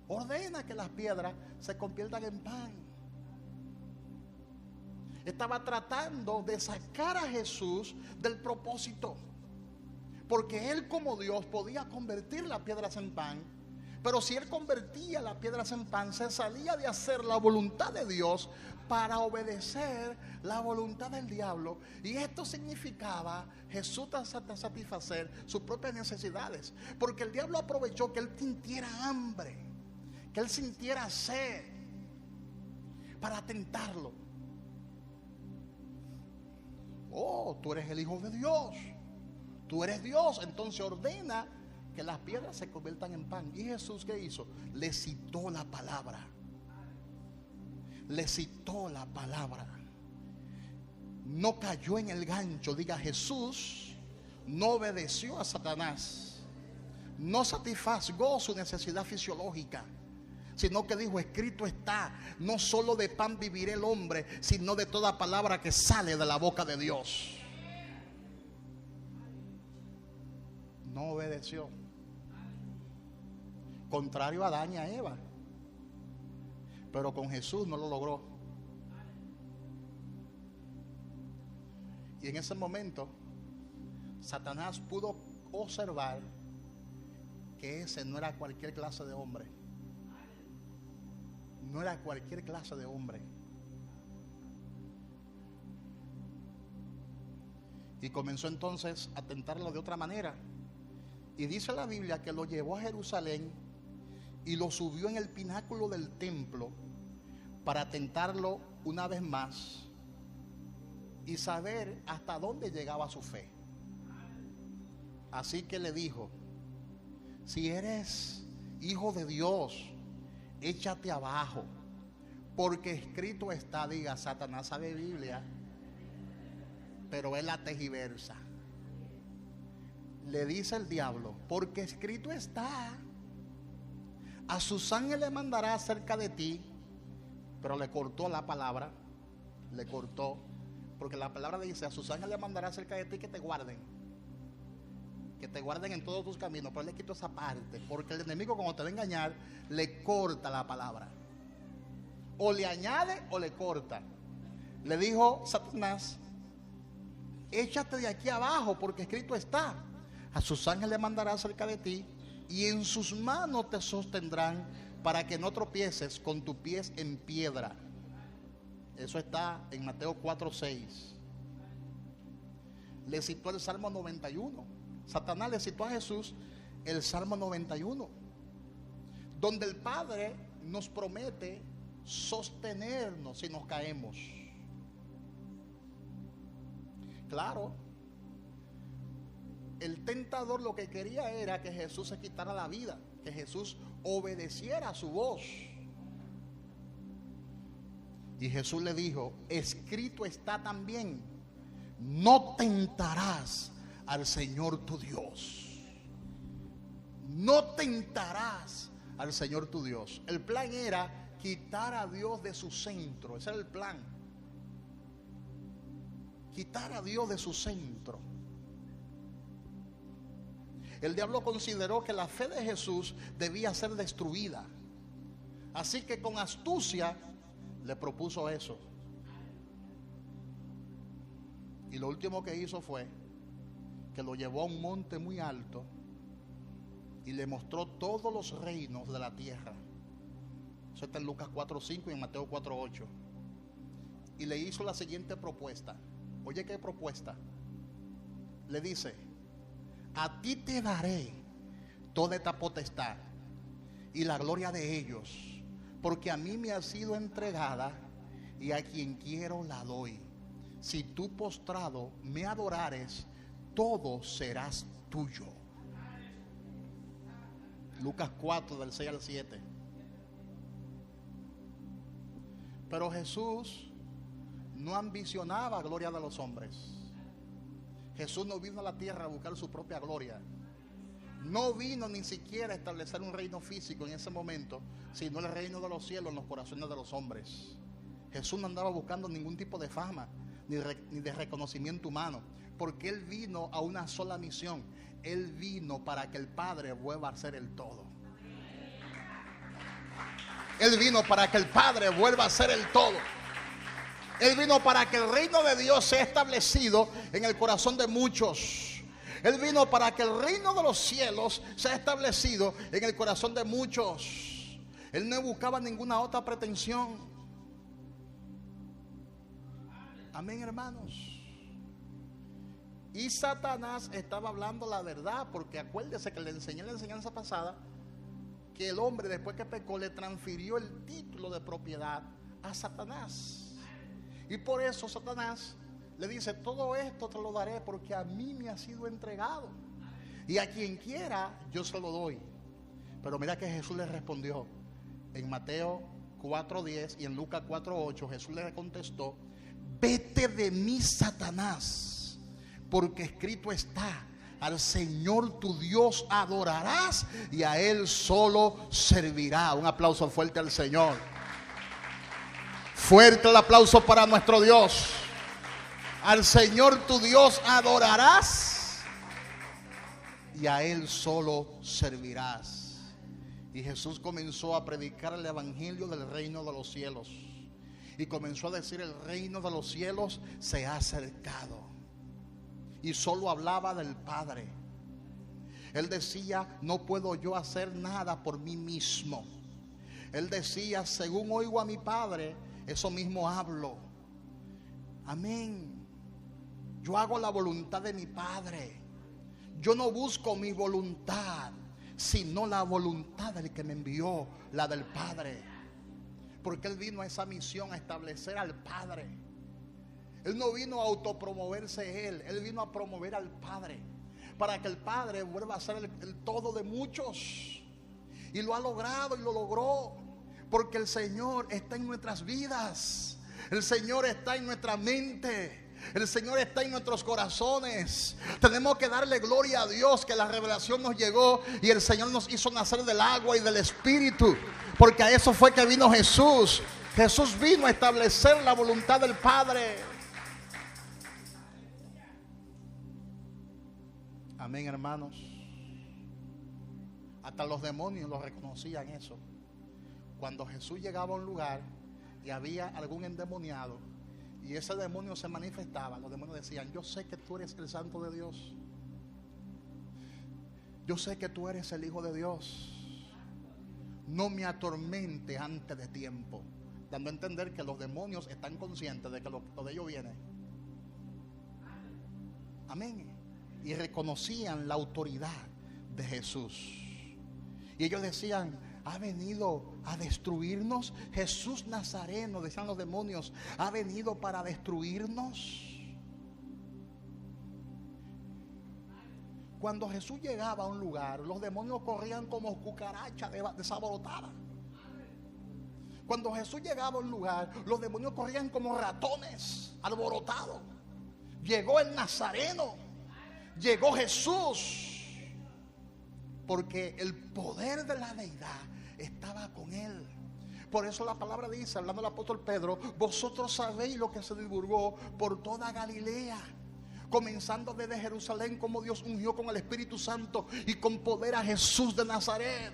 Ordena que las piedras se conviertan en pan. Estaba tratando de sacar a Jesús del propósito, porque él como Dios podía convertir las piedras en pan. Pero si él convertía las piedras en pan, se salía de hacer la voluntad de Dios para obedecer la voluntad del diablo. Y esto significaba Jesús satisfacer sus propias necesidades, porque el diablo aprovechó que él sintiera hambre, que él sintiera sed, para tentarlo. Oh, tú eres el Hijo de Dios, tú eres Dios, entonces ordena que las piedras se conviertan en pan. ¿Y Jesús qué hizo? Le citó la palabra. Le citó la palabra. No cayó en el gancho. Diga, Jesús no obedeció a Satanás. No satisfazgó su necesidad fisiológica, sino que dijo: escrito está, no solo de pan vivirá el hombre, sino de toda palabra que sale de la boca de Dios. No obedeció. Contrario a Adán y a Eva. Pero con Jesús no lo logró. Y en ese momento Satanás pudo observar que ese no era cualquier clase de hombre. No era cualquier clase de hombre. Y comenzó entonces a tentarlo de otra manera. Y dice la Biblia que lo llevó a Jerusalén y lo subió en el pináculo del templo para tentarlo una vez más y saber hasta dónde llegaba su fe. Así que le dijo: si eres hijo de Dios, échate abajo, porque escrito está. Diga, Satanás sabe Biblia, pero él la tejiversa. Le dice el diablo: porque escrito está, a sus ángeles mandará acerca de ti. Pero le cortó la palabra, le cortó, porque la palabra dice: a sus ángeles mandará acerca de ti que te guarden en todos tus caminos. Pero él le quitó esa parte, porque el enemigo, cuando te va a engañar, le corta la palabra, o le añade o le corta. Le dijo Satanás: échate de aquí abajo, porque escrito está, a sus ángeles mandará acerca de ti, y en sus manos te sostendrán, para que no tropieces con tus pies en piedra. Eso está en Mateo 4:6. Le citó el Salmo 91. Satanás le citó a Jesús el Salmo 91, donde el Padre nos promete sostenernos si nos caemos. Claro, el tentador lo que quería era que Jesús se quitara la vida, que Jesús obedeciera a su voz. Y Jesús le dijo: escrito está también, no tentarás al Señor tu Dios. No tentarás al Señor tu Dios. El plan era quitar a Dios de su centro. Ese era el plan. Quitar a Dios de su centro. El diablo consideró que la fe de Jesús debía ser destruida. Así que con astucia le propuso eso. Y lo último que hizo fue que lo llevó a un monte muy alto y le mostró todos los reinos de la tierra. Eso está en Lucas 4:5 y en Mateo 4:8. Y le hizo la siguiente propuesta. Oye, ¿qué propuesta? Le dice: a ti te daré toda esta potestad y la gloria de ellos, porque a mí me ha sido entregada, y a quien quiero la doy. Si tú postrado me adorares, todo serás tuyo. Lucas 4 del 6 al 7. Pero Jesús no ambicionaba gloria de los hombres. Jesús no vino a la tierra a buscar su propia gloria. No vino ni siquiera a establecer un reino físico en ese momento, sino el reino de los cielos en los corazones de los hombres. Jesús no andaba buscando ningún tipo de fama ni de reconocimiento humano, porque Él vino a una sola misión. Él vino para que el Padre vuelva a ser el todo. Él vino para que el Padre vuelva a ser el todo. Él vino para que el reino de Dios sea establecido en el corazón de muchos. Él vino para que el reino de los cielos sea establecido en el corazón de muchos. Él no buscaba ninguna otra pretensión. Amén, hermanos. Y Satanás estaba hablando la verdad, porque acuérdese que le enseñé en la enseñanza pasada que el hombre, después que pecó, le transfirió el título de propiedad a Satanás. Y por eso Satanás le dice: todo esto te lo daré porque a mí me ha sido entregado, y a quien quiera yo se lo doy. Pero mira que Jesús le respondió en Mateo 4:10 y en Lucas 4:8. Jesús le contestó: vete de mí, Satanás, porque escrito está: al Señor tu Dios adorarás y a Él solo servirá. Un aplauso fuerte al Señor. Fuerte el aplauso para nuestro Dios. Al Señor tu Dios adorarás y a Él solo servirás. Y Jesús comenzó a predicar el evangelio del reino de los cielos. Y comenzó a decir: el reino de los cielos se ha acercado. Y solo hablaba del Padre. Él decía: no puedo yo hacer nada por mí mismo. Él decía: según oigo a mi Padre, eso mismo hablo. Amén. Yo hago la voluntad de mi Padre. Yo no busco mi voluntad, sino la voluntad del que me envió, la del Padre. Porque Él vino a esa misión, a establecer al Padre. Él no vino a autopromoverse Él vino a promover al Padre, para que el Padre vuelva a ser el todo de muchos. Y lo ha logrado y lo logró, porque el Señor está en nuestras vidas. El Señor está en nuestra mente. El Señor está en nuestros corazones. Tenemos que darle gloria a Dios que la revelación nos llegó y el Señor nos hizo nacer del agua y del Espíritu, porque a eso fue que vino Jesús. Jesús vino a establecer la voluntad del Padre. Amén, hermanos. Hasta los demonios lo reconocían eso. Cuando Jesús llegaba a un lugar y había algún endemoniado y ese demonio se manifestaba, los demonios decían: yo sé que tú eres el Santo de Dios. Yo sé que tú eres el Hijo de Dios. No me atormente antes de tiempo. Dando a entender que los demonios están conscientes de que lo de ellos viene. Amén. Y reconocían la autoridad de Jesús. Y ellos decían: ha venido a destruirnos. Jesús Nazareno, decían los demonios, ha venido para destruirnos. Cuando Jesús llegaba a un lugar, los demonios corrían como cucarachas desaborotadas. Cuando Jesús llegaba a un lugar, los demonios corrían como ratones alborotados. Llegó el Nazareno, llegó Jesús, porque el poder de la deidad estaba con él. Por eso la palabra dice, hablando del apóstol Pedro: vosotros sabéis lo que se divulgó por toda Galilea, comenzando desde Jerusalén, como Dios ungió con el Espíritu Santo y con poder a Jesús de Nazaret,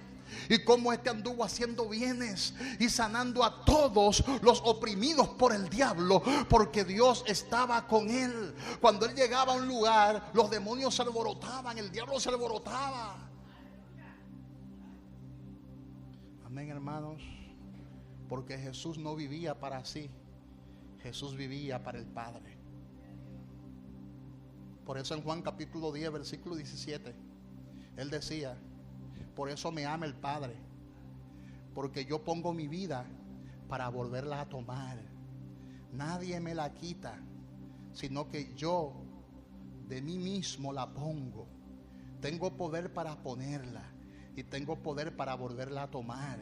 y cómo este anduvo haciendo bienes y sanando a todos los oprimidos por el diablo, porque Dios estaba con él. Cuando él llegaba a un lugar, los demonios se alborotaban, el diablo se alborotaba. Amén, hermanos. Porque Jesús no vivía para sí, Jesús vivía para el Padre. Por eso en Juan capítulo 10 versículo 17 él decía: por eso me ama el Padre, porque yo pongo mi vida para volverla a tomar. Nadie me la quita, sino que yo de mí mismo la pongo. Tengo poder para ponerla y tengo poder para volverla a tomar.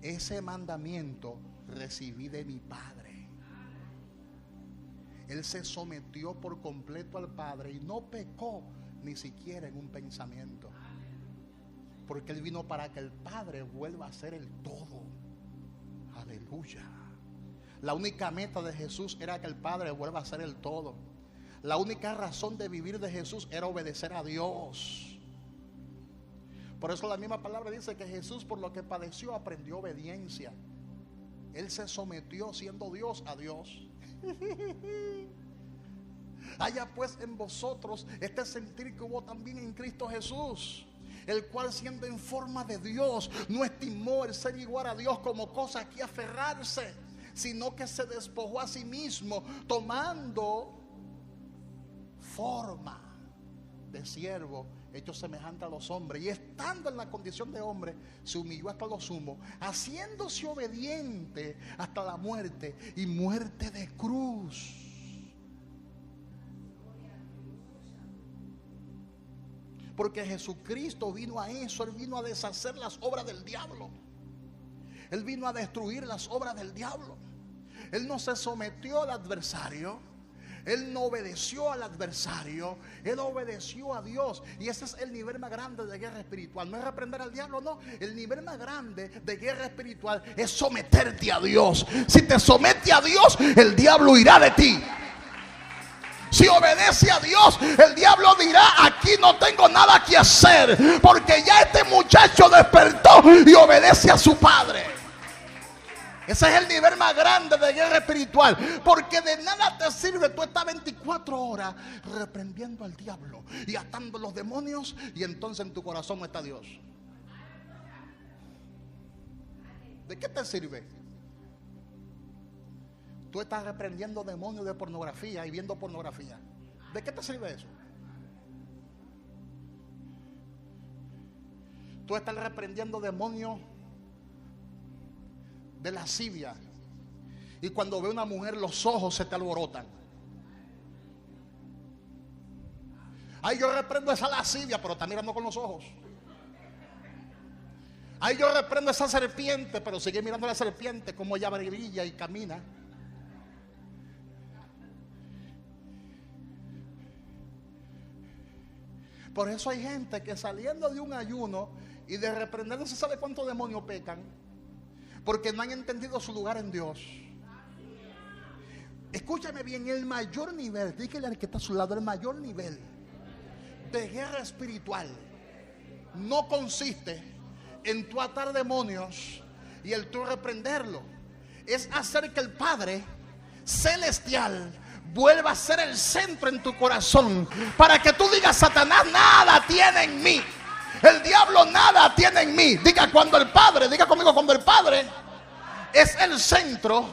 Ese mandamiento recibí de mi Padre. Él se sometió por completo al Padre y no pecó ni siquiera en un pensamiento, porque Él vino para que el Padre vuelva a ser el todo. Aleluya. La única meta de Jesús era que el Padre vuelva a ser el todo. La única razón de vivir de Jesús era obedecer a Dios. Por eso la misma palabra dice que Jesús, por lo que padeció, aprendió obediencia. Él se sometió, siendo Dios, a Dios. Haya pues en vosotros este sentir que hubo también en Cristo Jesús, el cual, siendo en forma de Dios, no estimó el ser igual a Dios como cosa a que aferrarse, sino que se despojó a sí mismo, tomando forma de siervo, hecho semejante a los hombres, y estando en la condición de hombre, se humilló hasta lo sumo, haciéndose obediente hasta la muerte, y muerte de cruz. Porque Jesucristo vino a eso. Él vino a deshacer las obras del diablo. Él vino a destruir las obras del diablo. Él no se sometió al adversario. Él no obedeció al adversario. Él obedeció a Dios. Y ese es el nivel más grande de guerra espiritual. No es reprender al diablo, no. El nivel más grande de guerra espiritual es someterte a Dios. Si te sometes a Dios, el diablo irá de ti. Si obedece a Dios, el diablo dirá: aquí no tengo nada que hacer, porque ya este muchacho despertó y obedece a su padre. Ese es el nivel más grande de guerra espiritual. Porque de nada te sirve tú estar 24 horas reprendiendo al diablo y atando los demonios, y entonces en tu corazón no está Dios. ¿De qué te sirve? Tú estás reprendiendo demonios de pornografía y viendo pornografía. ¿De qué te sirve eso? Tú estás reprendiendo demonios de lascivia. Y cuando ve una mujer, los ojos se te alborotan. Ay, yo reprendo esa lascivia, pero está mirando con los ojos. Ay, yo reprendo esa serpiente, pero sigue mirando a la serpiente como ella brilla y camina. Por eso hay gente que saliendo de un ayuno y de reprender no se sabe cuántos demonios pecan, porque no han entendido su lugar en Dios. Escúchame bien, el mayor nivel, dígale al que está a su lado, el mayor nivel de guerra espiritual no consiste en tú atar demonios y el tú reprenderlo. Es hacer que el Padre Celestial vuelva a ser el centro en tu corazón, para que tú digas: Satanás nada tiene en mí, el diablo nada tiene en mí. Diga cuando el Padre, diga conmigo, cuando el Padre es el centro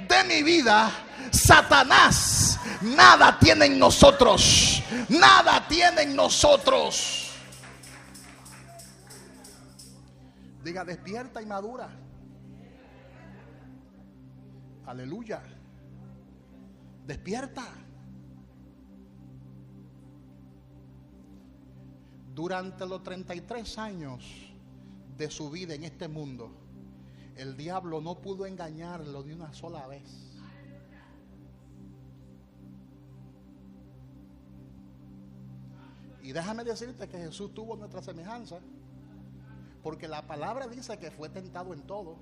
de mi vida, Satanás nada tiene en nosotros, nada tiene en nosotros. Diga: despierta y madura. Aleluya. Despierta. Durante los 33 años de su vida en este mundo, el diablo no pudo engañarlo ni una sola vez. Y déjame decirte que Jesús tuvo nuestra semejanza, porque la palabra dice que fue tentado en todo.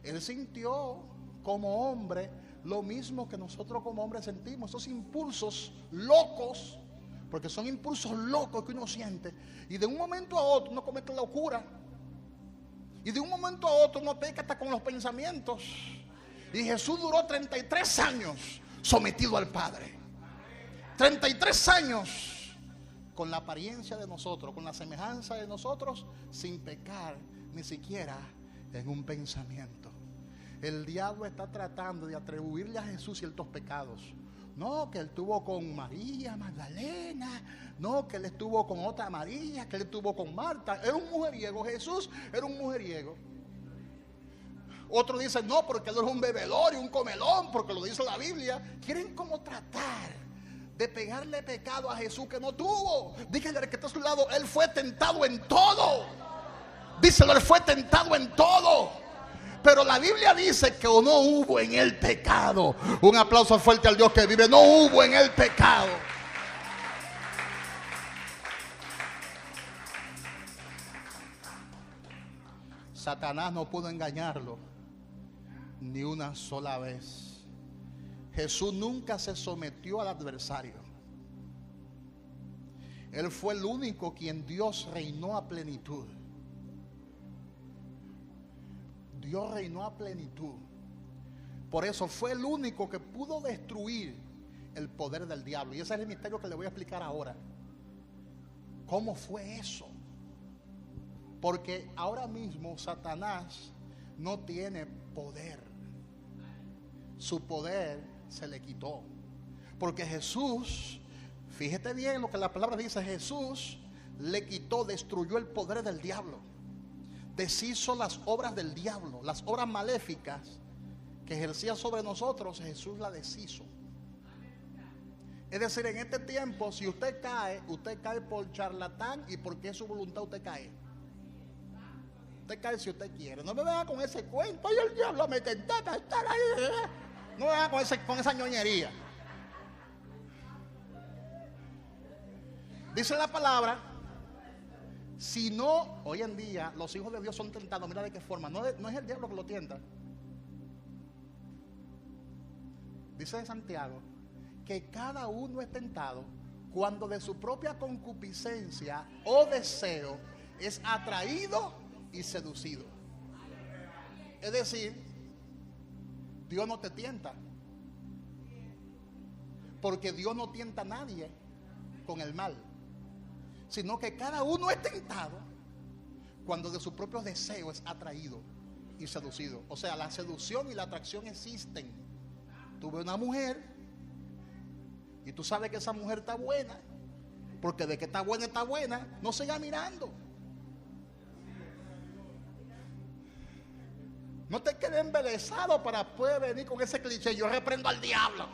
Él sintió como hombre lo mismo que nosotros como hombres sentimos, esos impulsos locos, porque son impulsos locos que uno siente, y de un momento a otro uno comete locura, y de un momento a otro uno peca hasta con los pensamientos. Y Jesús duró 33 años sometido al Padre, 33 años con la apariencia de nosotros, con la semejanza de nosotros, sin pecar ni siquiera en un pensamiento. El diablo está tratando de atribuirle a Jesús ciertos pecados. No, que él estuvo con María Magdalena. No, que él estuvo con otra María, que él estuvo con Marta. Era un mujeriego. Jesús era un mujeriego. Otros dicen: no, porque él era un bebedor y un comelón, porque lo dice la Biblia. Quieren como tratar de pegarle pecado a Jesús que no tuvo. Dígale al que está a su lado: él fue tentado en todo. Díselo: él fue tentado en todo. Pero la Biblia dice que no hubo en él pecado. Un aplauso fuerte al Dios que vive. No hubo en él pecado. Satanás no pudo engañarlo ni una sola vez. Jesús nunca se sometió al adversario. Él fue el único quien Dios reinó a plenitud. Dios reinó a plenitud. Por eso fue el único que pudo destruir el poder del diablo. Y ese es el misterio que le voy a explicar ahora. ¿Cómo fue eso? Porque ahora mismo Satanás no tiene poder. Su poder se le quitó. Porque Jesús, fíjate bien lo que la palabra dice, Jesús le quitó, destruyó el poder del diablo. Deshizo las obras del diablo, las obras maléficas que ejercía sobre nosotros. Jesús las deshizo. Es decir, en este tiempo, si usted cae por charlatán y porque es su voluntad usted cae. Usted cae si usted quiere. No me venga con ese cuento: ay, el diablo me tentó para estar ahí. No me venga con esa ñoñería. Dice la palabra: si no, hoy en día los hijos de Dios son tentados. Mira de qué forma. No es el diablo que lo tienta. Dice Santiago que cada uno es tentado cuando de su propia concupiscencia o deseo es atraído y seducido. Es decir, Dios no te tienta, porque Dios no tienta a nadie con el mal, sino que cada uno es tentado cuando de su propio deseo es atraído y seducido. O sea, la seducción y la atracción existen. Tuve una mujer, Y tú sabes que esa mujer está buena, porque de que está buena, no siga mirando. No te quedes embelesado para poder venir con ese cliché. Yo reprendo al diablo.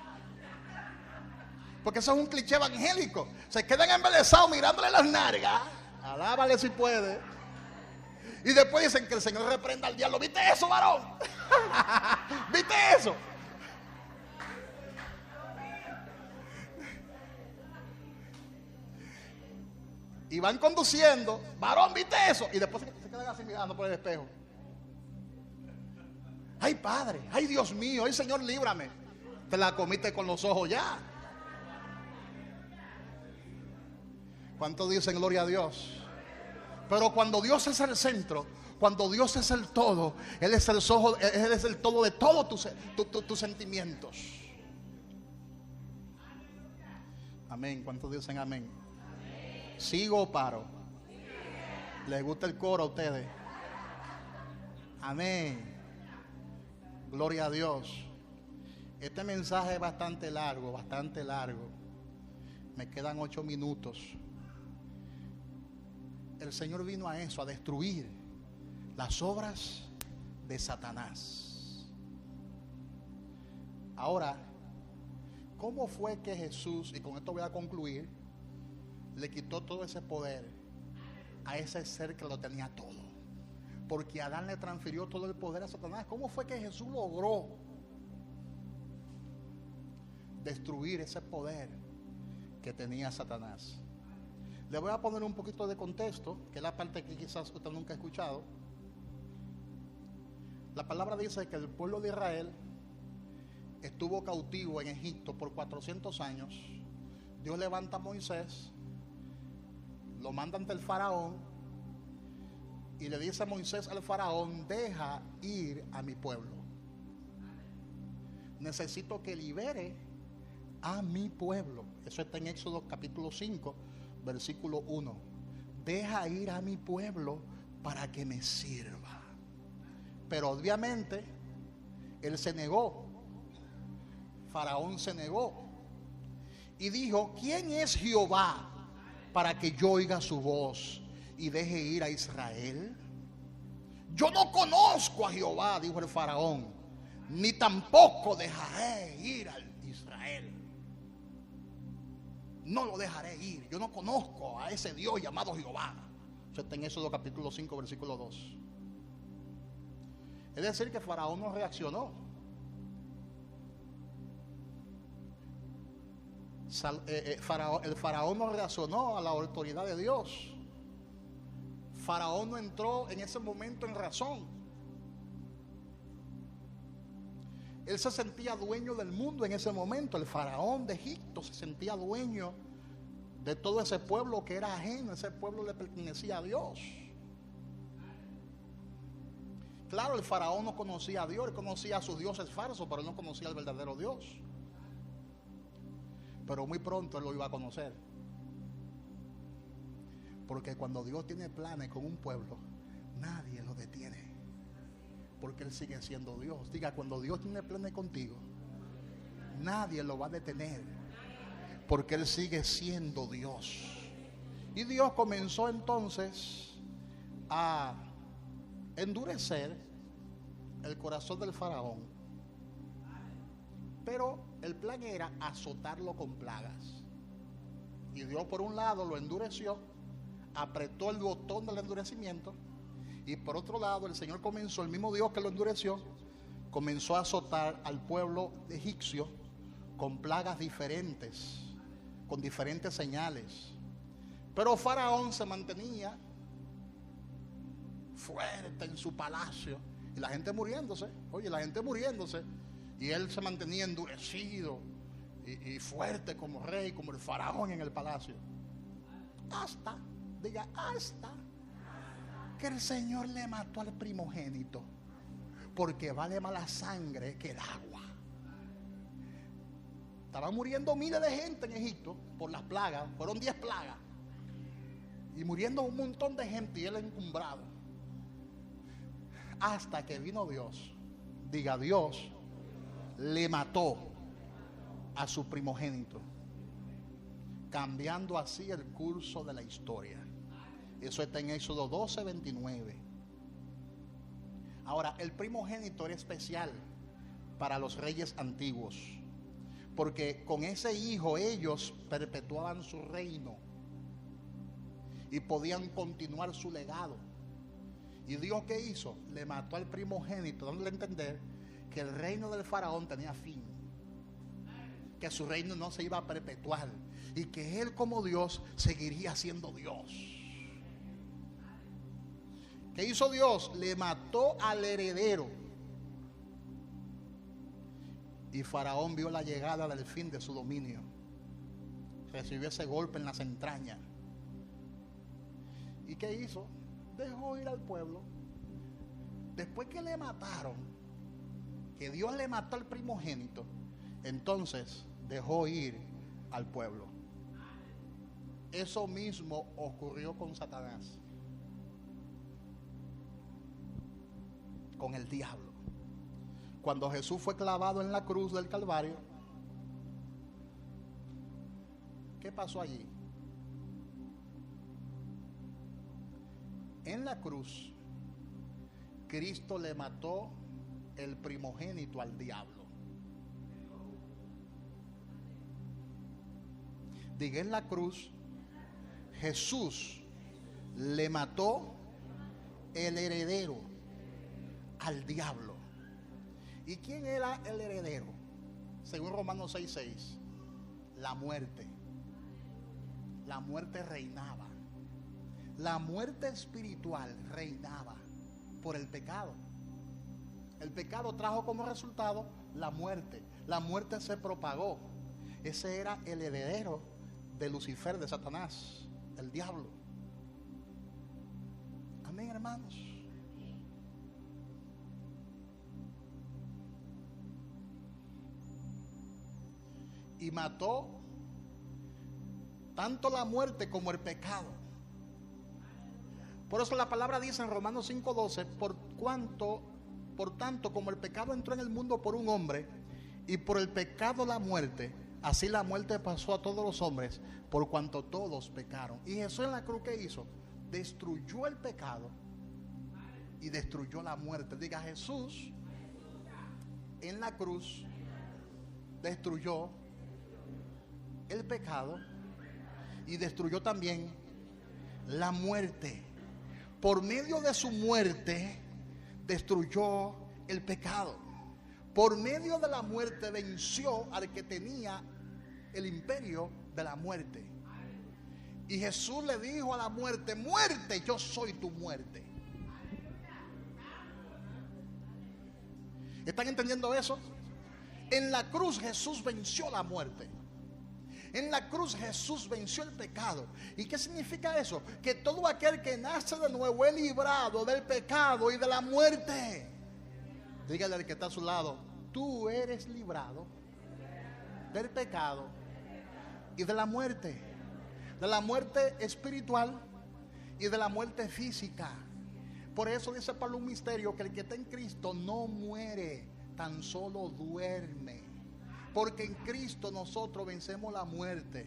Porque eso es un cliché evangélico. Se quedan embelesados mirándole las nalgas. Alábale si puede. Y después dicen que el Señor reprenda al diablo. ¿Viste eso, varón? ¿Viste eso? Y van conduciendo. Varón, ¿viste eso? Y después se quedan así mirando por el espejo. Ay, Padre, ay, Dios mío, ay, Señor, líbrame. Te la comiste con los ojos ya. ¿Cuántos dicen gloria a Dios? Pero cuando Dios es el centro, cuando Dios es el todo, Él es el todo de todos tus sentimientos. Amén. ¿Cuántos dicen amén? ¿Sigo o paro? ¿Les gusta el coro a ustedes? Amén. Gloria a Dios. Este mensaje es bastante largo, bastante largo. Me quedan 8 minutos. El Señor vino a eso, a destruir las obras de Satanás. Ahora, ¿cómo fue que Jesús, y con esto voy a concluir, le quitó todo ese poder a ese ser que lo tenía todo? Porque Adán le transfirió todo el poder a Satanás. ¿Cómo fue que Jesús logró destruir ese poder que tenía Satanás? Le voy a poner un poquito de contexto, que es la parte que quizás usted nunca ha escuchado. La palabra dice que el pueblo de Israel estuvo cautivo en Egipto por 400 años. Dios levanta a Moisés, lo manda ante el faraón y le dice a Moisés al faraón: deja ir a mi pueblo. Necesito que libere a mi pueblo. Eso está en Éxodo capítulo 5, versículo 1. Deja ir a mi pueblo para que me sirva. Pero obviamente él se negó. Faraón se negó y dijo: ¿quién es Jehová para que yo oiga su voz y deje ir a Israel? Yo no conozco a Jehová, dijo el faraón, ni tampoco dejaré ir a Israel. No lo dejaré ir. Yo no conozco a ese Dios llamado Jehová. Eso está en Éxodo capítulo 5, versículo 2. Es decir, que Faraón no reaccionó. El faraón no reaccionó a la autoridad de Dios. Faraón no entró en ese momento en razón. Él se sentía dueño del mundo en ese momento. El faraón de Egipto se sentía dueño de todo ese pueblo que era ajeno. Ese pueblo le pertenecía a Dios. Claro, el faraón no conocía a Dios, él conocía a sus dioses falsos, pero él no conocía al verdadero Dios. Pero muy pronto él lo iba a conocer. Porque cuando Dios tiene planes con un pueblo, nadie lo detiene. Porque Él sigue siendo Dios. Diga: cuando Dios tiene planes contigo, nadie lo va a detener. Porque Él sigue siendo Dios. Y Dios comenzó entonces a endurecer el corazón del faraón. Pero el plan era azotarlo con plagas. Y Dios por un lado lo endureció, apretó el botón del endurecimiento, y por otro lado el Señor comenzó, el mismo Dios que lo endureció, comenzó a azotar al pueblo egipcio con plagas diferentes, con diferentes señales. Pero Faraón se mantenía fuerte en su palacio, y la gente muriéndose, y él se mantenía endurecido y fuerte como rey, como el faraón en el palacio. Hasta que el Señor le mató al primogénito, porque vale más la sangre que el agua. Estaban muriendo miles de gente en Egipto por las plagas, fueron 10 plagas, y muriendo un montón de gente, y él encumbrado. Hasta que vino Dios. Diga: Dios le mató a su primogénito. cambiando así el curso de la historia. Eso está en Éxodo 12:29. Ahora, el primogénito era especial para los reyes antiguos, porque con ese hijo ellos perpetuaban su reino y podían continuar su legado. Y Dios, ¿qué hizo? Le mató al primogénito, dándole a entender que el reino del faraón tenía fin, que su reino no se iba a perpetuar y que él como Dios seguiría siendo Dios. ¿Qué hizo Dios? Le mató al heredero. Y Faraón vio la llegada del fin de su dominio. Recibió ese golpe en las entrañas. ¿Y qué hizo? Dejó ir al pueblo. Después que le mataron, que Dios le mató al primogénito, entonces dejó ir al pueblo. Eso mismo ocurrió con Satanás, con el diablo. Cuando Jesús fue clavado en la cruz del Calvario, ¿qué pasó allí? En la cruz, Cristo le mató el primogénito al diablo. Diga, en la cruz, Jesús le mató el heredero al diablo. ¿Y quién era el heredero? Según Romanos 6:6, la muerte. La muerte reinaba. La muerte espiritual reinaba por el pecado. El pecado trajo como resultado la muerte. La muerte se propagó. Ese era el heredero de Lucifer, de Satanás, el diablo. Amén, hermanos. Y mató tanto la muerte como el pecado. Por eso la palabra dice en Romanos 5:12, por tanto, como el pecado entró en el mundo por un hombre, y por el pecado la muerte, así la muerte pasó a todos los hombres, por cuanto todos pecaron. Y Jesús en la cruz, ¿qué hizo? Destruyó el pecado y destruyó la muerte. Diga, Jesús en la cruz destruyó el pecado y destruyó también la muerte. Por medio de su muerte destruyó el pecado. Por medio de la muerte venció al que tenía el imperio de la muerte. Y Jesús le dijo a la muerte: muerte, yo soy tu muerte. ¿Están entendiendo eso? En la cruz Jesús venció la muerte. En la cruz Jesús venció el pecado. ¿Y qué significa eso? Que todo aquel que nace de nuevo es librado del pecado y de la muerte. Dígale al que está a su lado: tú eres librado del pecado y de la muerte. De la muerte espiritual y de la muerte física. Por eso dice Pablo un misterio, que el que está en Cristo no muere, tan solo duerme. Porque en Cristo nosotros vencemos la muerte.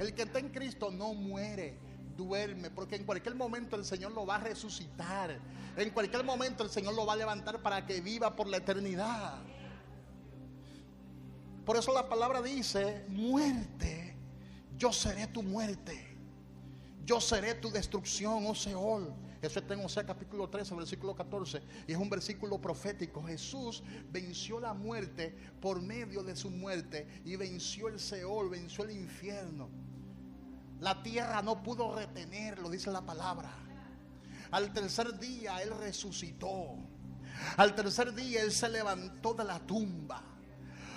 El que está en Cristo no muere, duerme, porque en cualquier momento el Señor lo va a resucitar. En cualquier momento el Señor lo va a levantar para que viva por la eternidad. Por eso la palabra dice: muerte, yo seré tu muerte, yo seré tu destrucción, oh Seol. Eso está en Oseas capítulo 13, versículo 14. Y es un versículo profético. Jesús venció la muerte por medio de su muerte. Y venció el Seol, venció el infierno. La tierra no pudo retenerlo, dice la palabra. Al tercer día Él resucitó. Al tercer día Él se levantó de la tumba.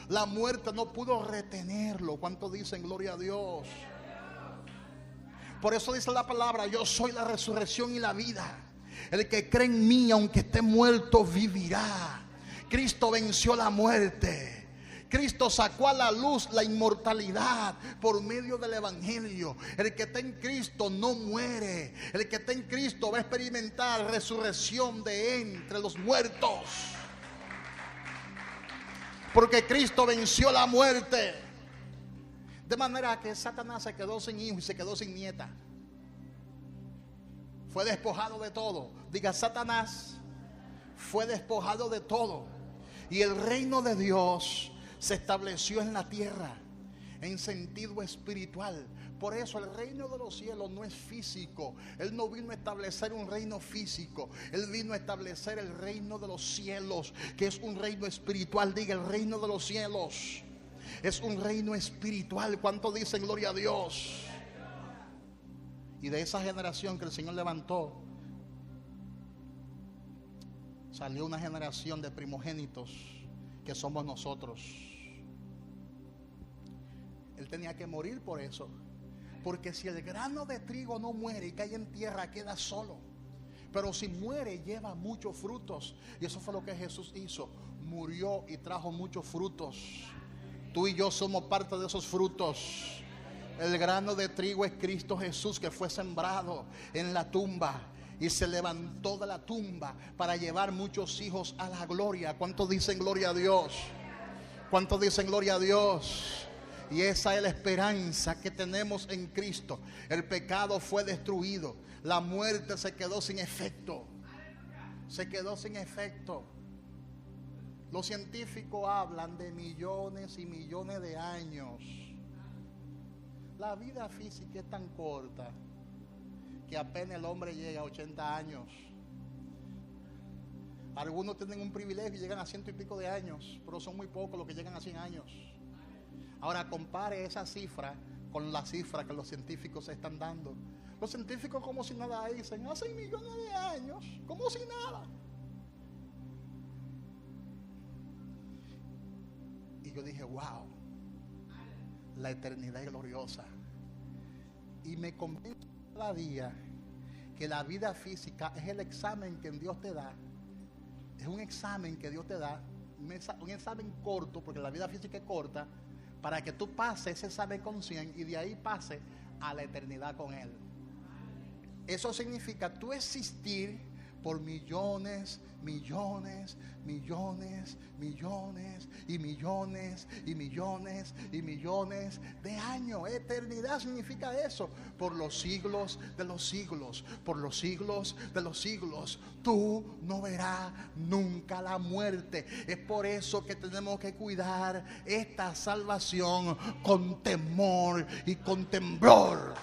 La muerte no pudo retenerlo. ¿Cuántos dicen gloria a Dios? Por eso dice la palabra: yo soy la resurrección y la vida. El que cree en mí, aunque esté muerto, vivirá. Cristo venció la muerte. Cristo sacó a la luz la inmortalidad por medio del evangelio. El que está en Cristo no muere. El que está en Cristo va a experimentar resurrección de entre los muertos. Porque Cristo venció la muerte. De manera que Satanás se quedó sin hijo y se quedó sin nieta. Fue despojado de todo. Diga, Satanás fue despojado de todo. Y el reino de Dios se estableció en la tierra en sentido espiritual. Por eso el reino de los cielos no es físico. Él no vino a establecer un reino físico. Él vino a establecer el reino de los cielos, que es un reino espiritual. Diga, el reino de los cielos es un reino espiritual. ¿Cuánto dicen gloria a Dios? Y de esa generación que el Señor levantó, salió una generación de primogénitos que somos nosotros. Él tenía que morir por eso. Porque si el grano de trigo no muere y cae en tierra, queda solo. Pero si muere, lleva muchos frutos. Y eso fue lo que Jesús hizo. Murió y trajo muchos frutos. Tú y yo somos parte de esos frutos. El grano de trigo es Cristo Jesús, que fue sembrado en la tumba y se levantó de la tumba para llevar muchos hijos a la gloria. ¿Cuántos dicen gloria a Dios? ¿Cuántos dicen gloria a Dios? Y esa es la esperanza que tenemos en Cristo. El pecado fue destruido. La muerte se quedó sin efecto. Se quedó sin efecto. Los científicos hablan de millones y millones de años. La vida física es tan corta que apenas el hombre llega a 80 años. Algunos tienen un privilegio y llegan a 100 y pico de años, pero son muy pocos los que llegan a 100 años. Ahora compare esa cifra con la cifra que los científicos están dando. Los científicos como si nada dicen, hace millones de años, como si nada. Y yo dije, wow, la eternidad es gloriosa. Y me convenzo cada día que la vida física es el examen que Dios te da. Es un examen que Dios te da, un examen corto, porque la vida física es corta, para que tú pases ese examen con 100 y de ahí pases a la eternidad con Él. Eso significa tú existir por millones, millones, millones, millones y millones y millones y millones de años. Eternidad significa eso. Por los siglos de los siglos, por los siglos de los siglos, tú no verás nunca la muerte. Es por eso que tenemos que cuidar esta salvación con temor y con temblor.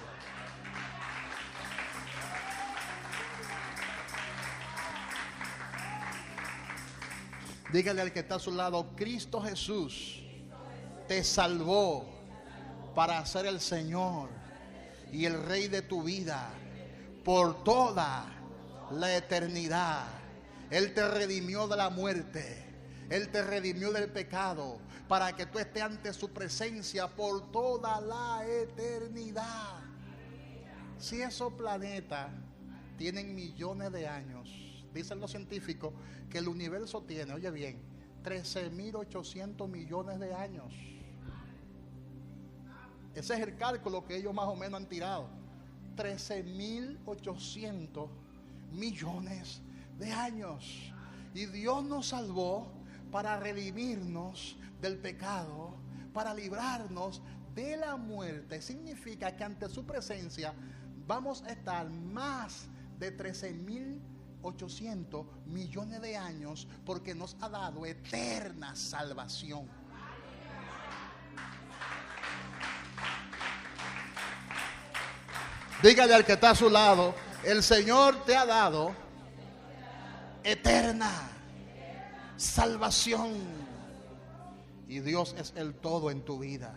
Dígale al que está a su lado, Cristo Jesús te salvó para ser el Señor y el Rey de tu vida por toda la eternidad. Él te redimió de la muerte, Él te redimió del pecado, para que tú estés ante su presencia por toda la eternidad. Si esos planetas tienen millones de años, dicen los científicos que el universo tiene, oye bien, 13.800 millones de años. Ese es el cálculo que ellos más o menos han tirado. 13.800 millones de años. Y Dios nos salvó para redimirnos del pecado, para librarnos de la muerte. Significa que ante su presencia vamos a estar más de 13.800 millones de años, porque nos ha dado eterna salvación. Dígale al que está a su lado, el Señor te ha dado eterna salvación. Y Dios es el todo en tu vida.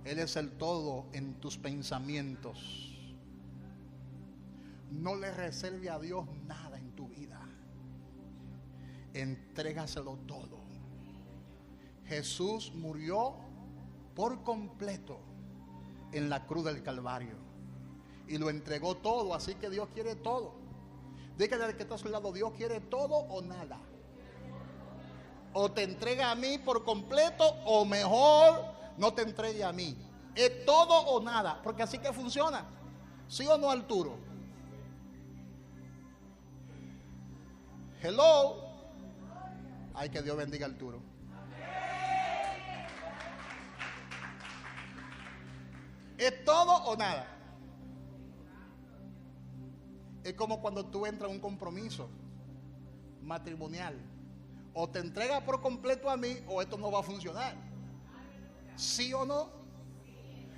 Él es el todo en tus pensamientos. No le reserve a Dios nada en tu vida. Entrégaselo todo. Jesús murió por completo en la cruz del Calvario y lo entregó todo, así que Dios quiere todo. Dígale al que está a su lado, Dios quiere todo o nada. O te entrega a mí por completo, o mejor no te entregue a mí. Es todo o nada, porque así que funciona. ¿Sí o no, Arturo? Hello. Ay, que Dios bendiga a Arturo. Es todo o nada. Es como cuando tú entras a un compromiso matrimonial. O te entregas por completo a mí o esto no va a funcionar. ¿Sí o no?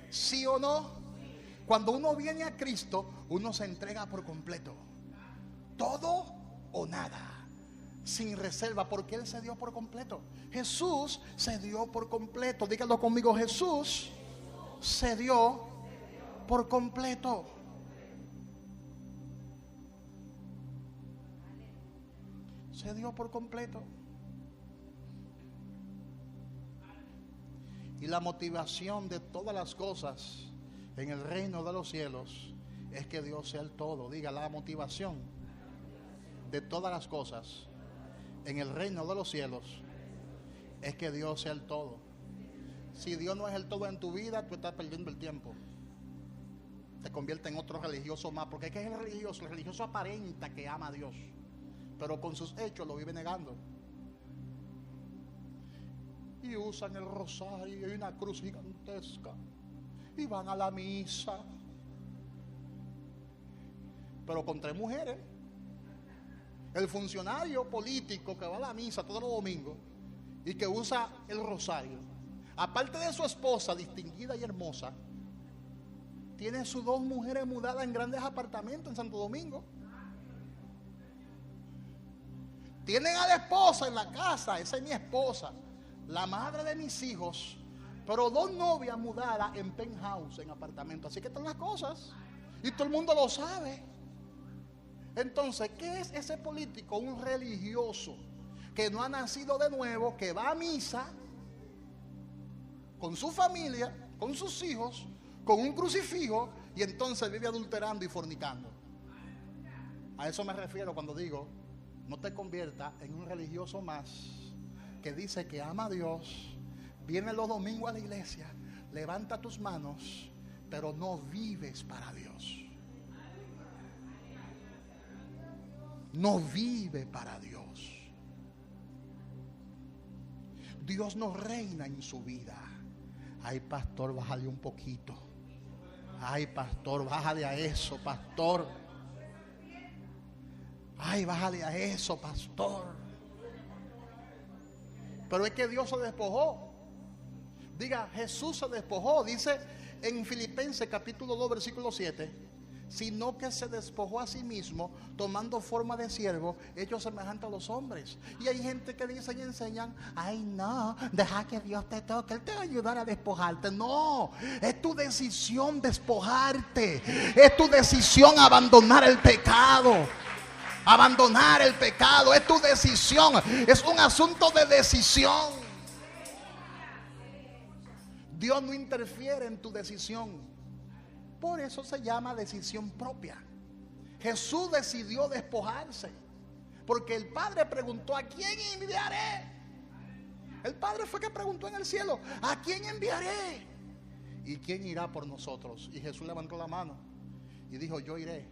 ¿Sí o no? Cuando uno viene a Cristo, uno se entrega por completo. Todo o nada, sin reserva, porque Él se dio por completo. Jesús se dio por completo. Díganlo conmigo, Jesús se dio por completo. Se dio por completo. Y la motivación de todas las cosas en el reino de los cielos es que Dios sea el todo. Diga, la motivación de todas las cosas en el reino de los cielos es que Dios sea el todo. Si Dios no es el todo en tu vida, tú estás perdiendo el tiempo. Te convierte en otro religioso más. Porque es que es el religioso aparenta que ama a Dios, pero con sus hechos lo vive negando. Y usan el rosario y una cruz gigantesca y van a la misa, pero con 3 mujeres. El funcionario político que va a la misa todos los domingos y que usa el rosario, aparte de su esposa distinguida y hermosa, tiene sus 2 mujeres mudadas en grandes apartamentos en Santo Domingo. Tienen a la esposa en la casa, esa es mi esposa, la madre de mis hijos, pero 2 novias mudadas en penthouse, en apartamento. Así que están las cosas y todo el mundo lo sabe. Entonces, ¿qué es ese político? Un religioso que no ha nacido de nuevo, que va a misa con su familia, con sus hijos, con un crucifijo, y entonces vive adulterando y fornicando. A eso me refiero cuando digo: no te conviertas en un religioso más que dice que ama a Dios, viene los domingos a la iglesia, levanta tus manos, pero no vives para Dios. No vive para Dios. Dios no reina en su vida. Ay, pastor, bájale un poquito. Ay, pastor, bájale a eso, pastor. Ay, bájale a eso, pastor. Pero es que Dios se despojó. Diga, Jesús se despojó. Dice en Filipenses capítulo 2 versículo 7: sino que se despojó a sí mismo, tomando forma de siervo, hecho semejante a los hombres. Y hay gente que dicen y enseñan: ay, no, deja que Dios te toque, Él te va a ayudar a despojarte. No, es tu decisión despojarte. Es tu decisión abandonar el pecado. Abandonar el pecado es tu decisión. Es un asunto de decisión. Dios no interfiere en tu decisión. Por eso se llama decisión propia. Jesús decidió despojarse, porque el Padre preguntó: ¿a quién enviaré? El Padre fue que preguntó en el cielo: ¿a quién enviaré? ¿Y quién irá por nosotros? Y Jesús levantó la mano y dijo: yo iré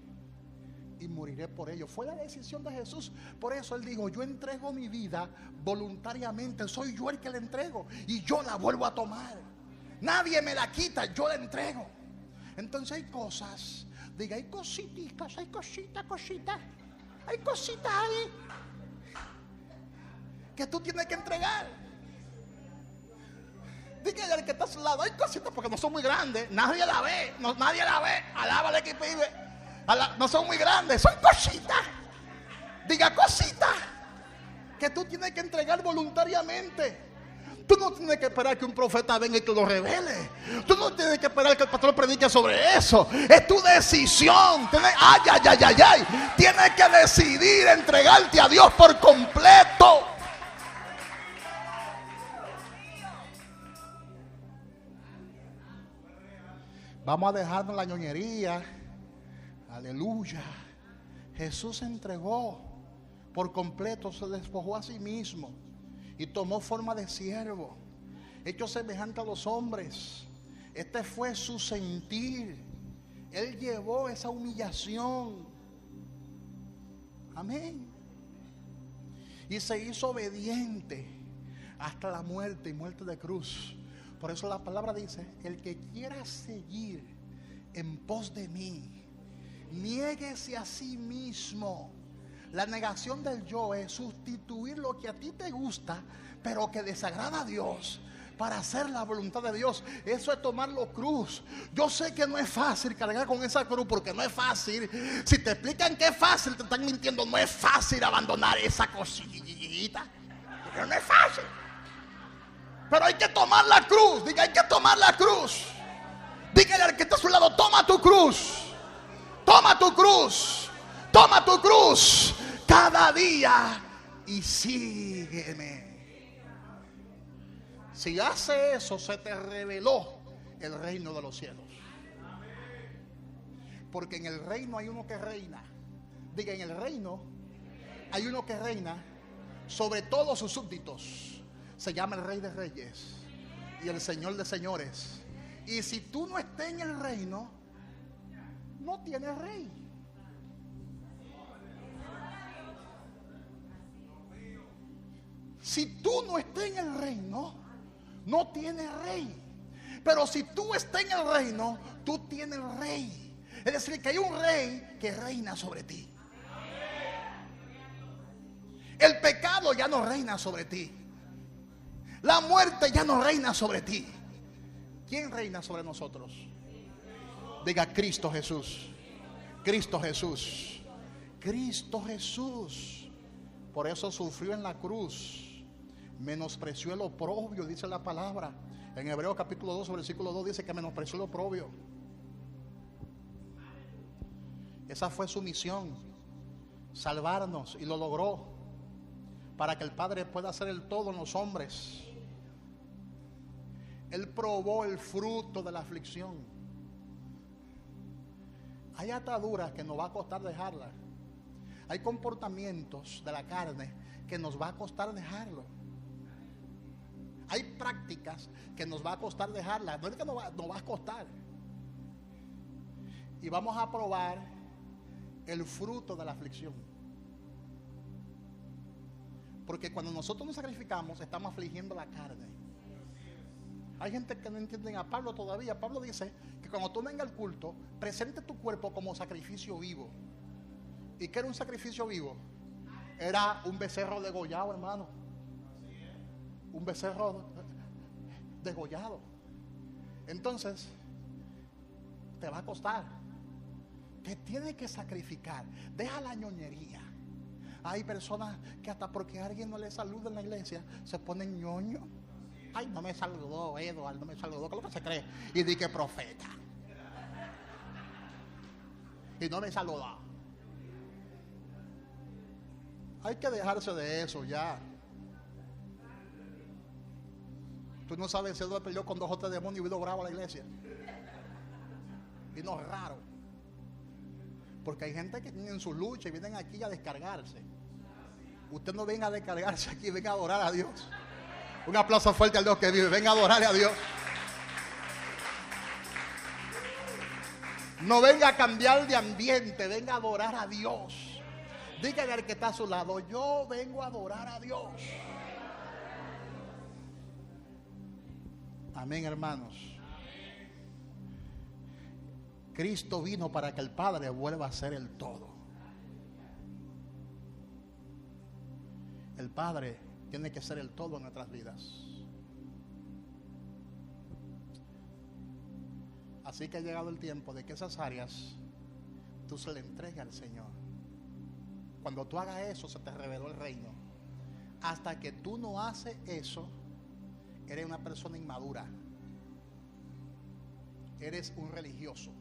y moriré por ellos. Fue la decisión de Jesús. Por eso Él dijo: yo entrego mi vida voluntariamente. Soy yo el que la entrego y yo la vuelvo a tomar. Nadie me la quita, yo la entrego. Entonces hay cosas, diga, hay cositas, hay cositas, hay cositas ahí que tú tienes que entregar. Dígale al que está a su lado: hay cositas, porque no son muy grandes, nadie la ve, nadie la ve. Alábale que vive. No son muy grandes, son cositas. Diga, cositas que tú tienes que entregar voluntariamente. Tú no tienes que esperar que un profeta venga y te lo revele. Tú no tienes que esperar que el pastor predique sobre eso. Es tu decisión. Tienes que decidir entregarte a Dios por completo. Vamos a dejarnos la ñoñería. Aleluya. Jesús se entregó por completo, se despojó a sí mismo y tomó forma de siervo, hecho semejante a los hombres. Este fue su sentir. Él llevó esa humillación. Amén. Y se hizo obediente hasta la muerte, y muerte de cruz. Por eso la palabra dice: el que quiera seguir en pos de mí, niéguese a sí mismo. La negación del yo es sustituir lo que a ti te gusta, pero que desagrada a Dios, para hacer la voluntad de Dios. Eso es tomarlo cruz. Yo sé que no es fácil cargar con esa cruz, porque no es fácil. Si te explican que es fácil, te están mintiendo. No es fácil abandonar esa cosita, pero no es fácil. Pero hay que tomar la cruz. Diga, hay que tomar la cruz. Dígale al que está a su lado: toma tu cruz. Toma tu cruz. Toma tu cruz cada día y sígueme. Si hace eso, se te reveló el reino de los cielos. Porque en el reino hay uno que reina. Diga, en el reino hay uno que reina sobre todos sus súbditos. Se llama el Rey de Reyes y el Señor de Señores. Y si tú no estás en el reino, no tienes rey. Si tú no estás en el reino, no tienes rey. Pero si tú estás en el reino, tú tienes rey. Es decir, que hay un rey que reina sobre ti. El pecado ya no reina sobre ti. La muerte ya no reina sobre ti. ¿Quién reina sobre nosotros? Diga: Cristo Jesús. Cristo Jesús. Cristo Jesús. Por eso sufrió en la cruz. Menospreció el oprobio, dice la palabra. En Hebreos capítulo 2, versículo 2 dice que menospreció el oprobio. Esa fue su misión, salvarnos, y lo logró, para que el Padre pueda hacer el todo en los hombres. Él probó el fruto de la aflicción. Hay ataduras que nos va a costar dejarlas. Hay comportamientos de la carne que nos va a costar dejarlo. Hay prácticas que nos va a costar dejarlas. No es que nos va a costar. Y vamos a probar el fruto de la aflicción. Porque cuando nosotros nos sacrificamos, estamos afligiendo la carne. Hay gente que no entiende a Pablo todavía. Pablo dice que cuando tú vengas al culto, presente tu cuerpo como sacrificio vivo. ¿Y qué era un sacrificio vivo? Era un becerro degollado, hermano. Un becerro degollado. Entonces, te va a costar. Te tiene que sacrificar. Deja la ñoñería. Hay personas que hasta porque alguien no le saluda en la iglesia se ponen ñoño. Ay, no me saludó Eduardo, no me saludó. ¿Qué es lo que se cree? Y di que profeta. Y no me saludó. Hay que dejarse de eso ya. Tú no sabes si Eduardo peleó con 2 o 3 demonios y vino bravo a la iglesia. Vino raro. Porque hay gente que tienen su lucha y vienen aquí a descargarse. Usted no venga a descargarse aquí, venga a adorar a Dios. Un aplauso fuerte al Dios que vive. Venga a adorarle a Dios. No venga a cambiar de ambiente, venga a adorar a Dios. Dígale al que está a su lado: yo vengo a adorar a Dios. Amén, hermanos. Cristo vino para que el Padre vuelva a ser el todo. El Padre tiene que ser el todo en nuestras vidas. Así que ha llegado el tiempo de que esas áreas tú se le entregues al Señor. Cuando tú hagas eso, se te reveló el reino. Hasta que tú no haces eso, eres una persona inmadura. Eres un religioso.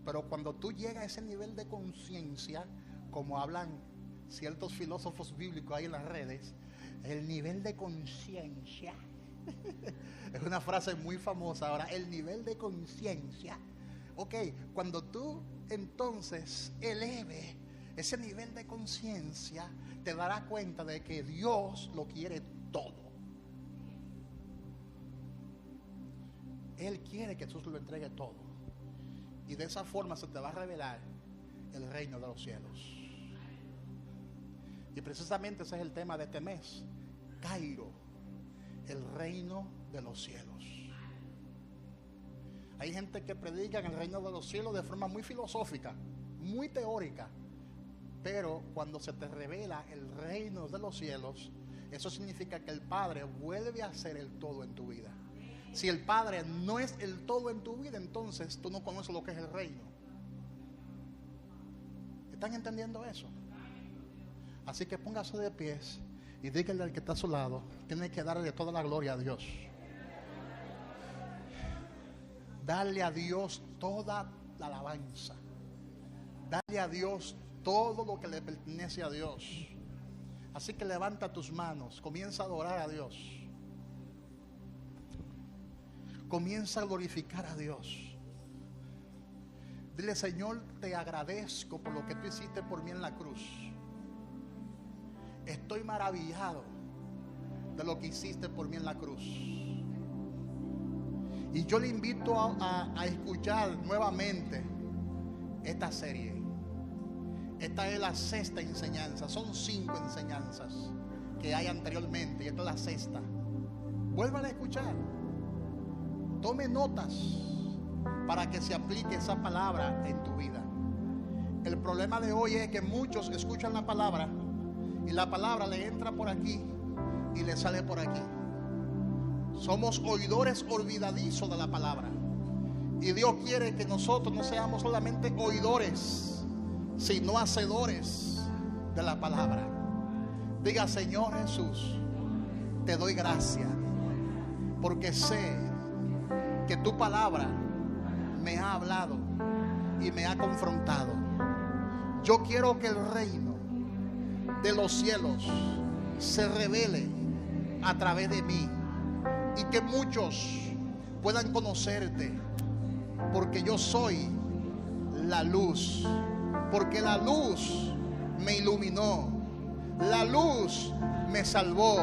Pero cuando tú llegas a ese nivel de conciencia, como hablan ciertos filósofos bíblicos ahí en las redes, el nivel de conciencia es una frase muy famosa ahora, el nivel de conciencia. Ok, cuando tú entonces eleves ese nivel de conciencia, te darás cuenta de que Dios lo quiere todo. Él quiere que tú lo entregues todo. Y de esa forma se te va a revelar el reino de los cielos. Y precisamente ese es el tema de este mes. Cairo, el reino de los cielos. Hay gente que predica en el reino de los cielos de forma muy filosófica, muy teórica, pero cuando se te revela el reino de los cielos, eso significa que el Padre vuelve a ser el todo en tu vida. Si el Padre no es el todo en tu vida, entonces tú no conoces lo que es el reino. ¿Están entendiendo eso? Así que póngase de pies y dígale al que está a su lado: tiene que darle toda la gloria a Dios. Darle a Dios toda la alabanza. Darle a Dios todo lo que le pertenece a Dios. Así que levanta tus manos, comienza a adorar a Dios. Comienza a glorificar a Dios. Dile: Señor, te agradezco por lo que tú hiciste por mí en la cruz. Estoy maravillado de lo que hiciste por mí en la cruz. Y yo le invito a escuchar nuevamente esta serie. Esta es la sexta enseñanza. Son 5 enseñanzas que hay anteriormente, y esta es la sexta. Vuelvan a escuchar. Tome notas para que se aplique esa palabra en tu vida. El problema de hoy es que muchos escuchan la palabra y la palabra le entra por aquí y le sale por aquí. Somos oidores olvidadizos de la palabra, y Dios quiere que nosotros no seamos solamente oidores, sino hacedores de la palabra. Diga: Señor Jesús, te doy gracias porque sé que tu palabra me ha hablado y me ha confrontado. Yo quiero que el reino de los cielos se revele a través de mí, y que muchos puedan conocerte, porque yo soy la luz, porque la luz me iluminó, la luz me salvó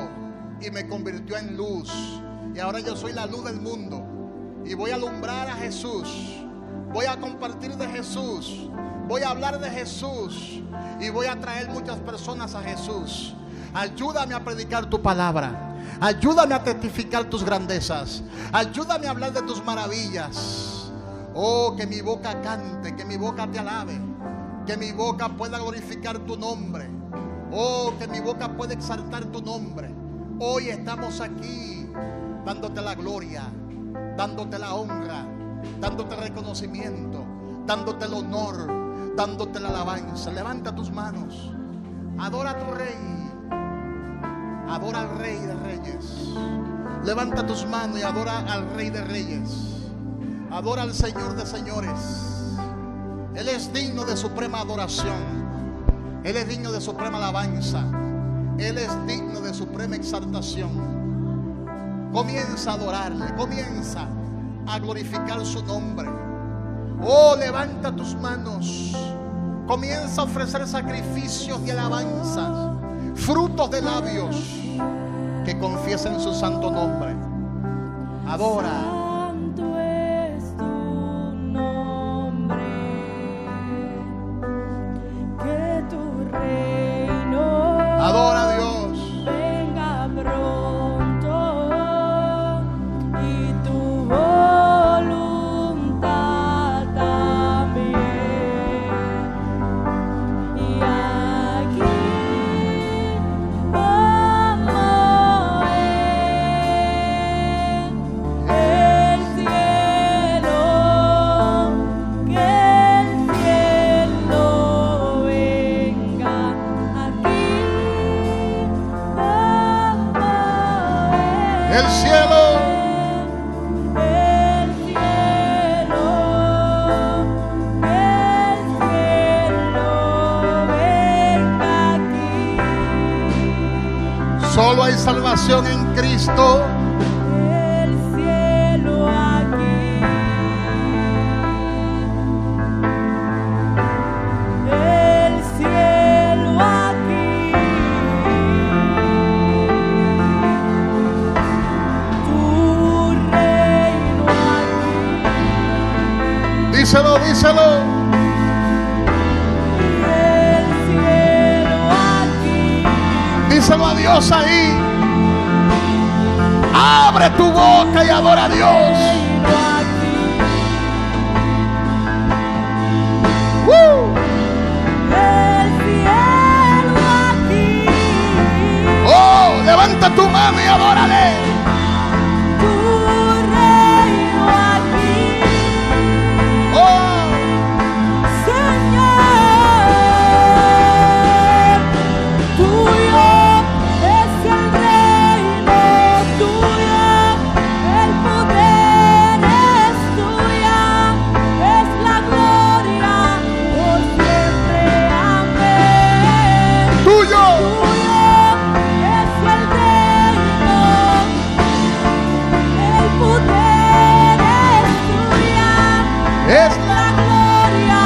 y me convirtió en luz, y ahora yo soy la luz del mundo y voy a alumbrar a Jesús, voy a compartir de Jesús, voy a hablar de Jesús y voy a traer muchas personas a Jesús. Ayúdame a predicar tu palabra. Ayúdame a testificar tus grandezas. Ayúdame a hablar de tus maravillas. Oh, que mi boca cante, que mi boca te alabe, que mi boca pueda glorificar tu nombre. Oh, que mi boca pueda exaltar tu nombre. Hoy estamos aquí dándote la gloria, dándote la honra, dándote el reconocimiento, dándote el honor, dándote la alabanza. Levanta tus manos, adora a tu Rey. Adora al Rey de Reyes. Levanta tus manos y adora al Rey de Reyes. Adora al Señor de Señores. Él es digno de suprema adoración. Él es digno de suprema alabanza. Él es digno de suprema exaltación. Comienza a adorarle. Comienza a glorificar su nombre. Oh, levanta tus manos. Comienza a ofrecer sacrificios de alabanza, frutos de labios que confiesen su santo nombre. Adora. Santo es tu nombre, que tu reino Adora a Dios. venga pronto y tu voluntad también. Y aquí el cielo, venga aquí. solo hay salvación en Cristo. El cielo aquí. El cielo aquí. Tu reino aquí. Díselo, díselo. El cielo aquí. Díselo a Dios ahí. Abre tu boca y adora a Dios. Oh, levanta tu mano y adórale. Tu reino aquí, Oh, Señor. Tuyo es el reino, tuyo el poder es tuya, es la gloria por siempre. Amén. tuyo. Tuyo es el reino, el poder es tuya, Es la gloria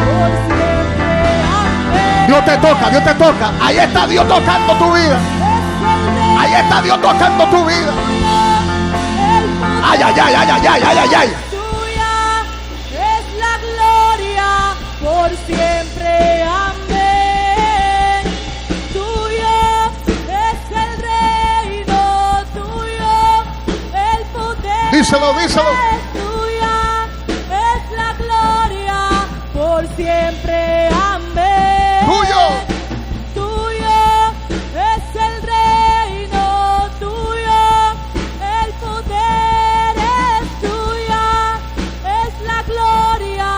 por siempre. Amén. Dios te toca, Dios te toca. Ahí está Dios tocando tu vida. Es el reino, Ahí está Dios tocando tu vida. el poder Ay, ay, ay, ay, ay, ay, ay, ay, ay. tuya, es la gloria por siempre. Amén. Tuyo es el reino, tuyo el poder. Díselo, díselo. Es tuya, es la gloria por siempre. Amén. Tuyo. Tuyo es el reino, tuyo el poder es tuya, es la gloria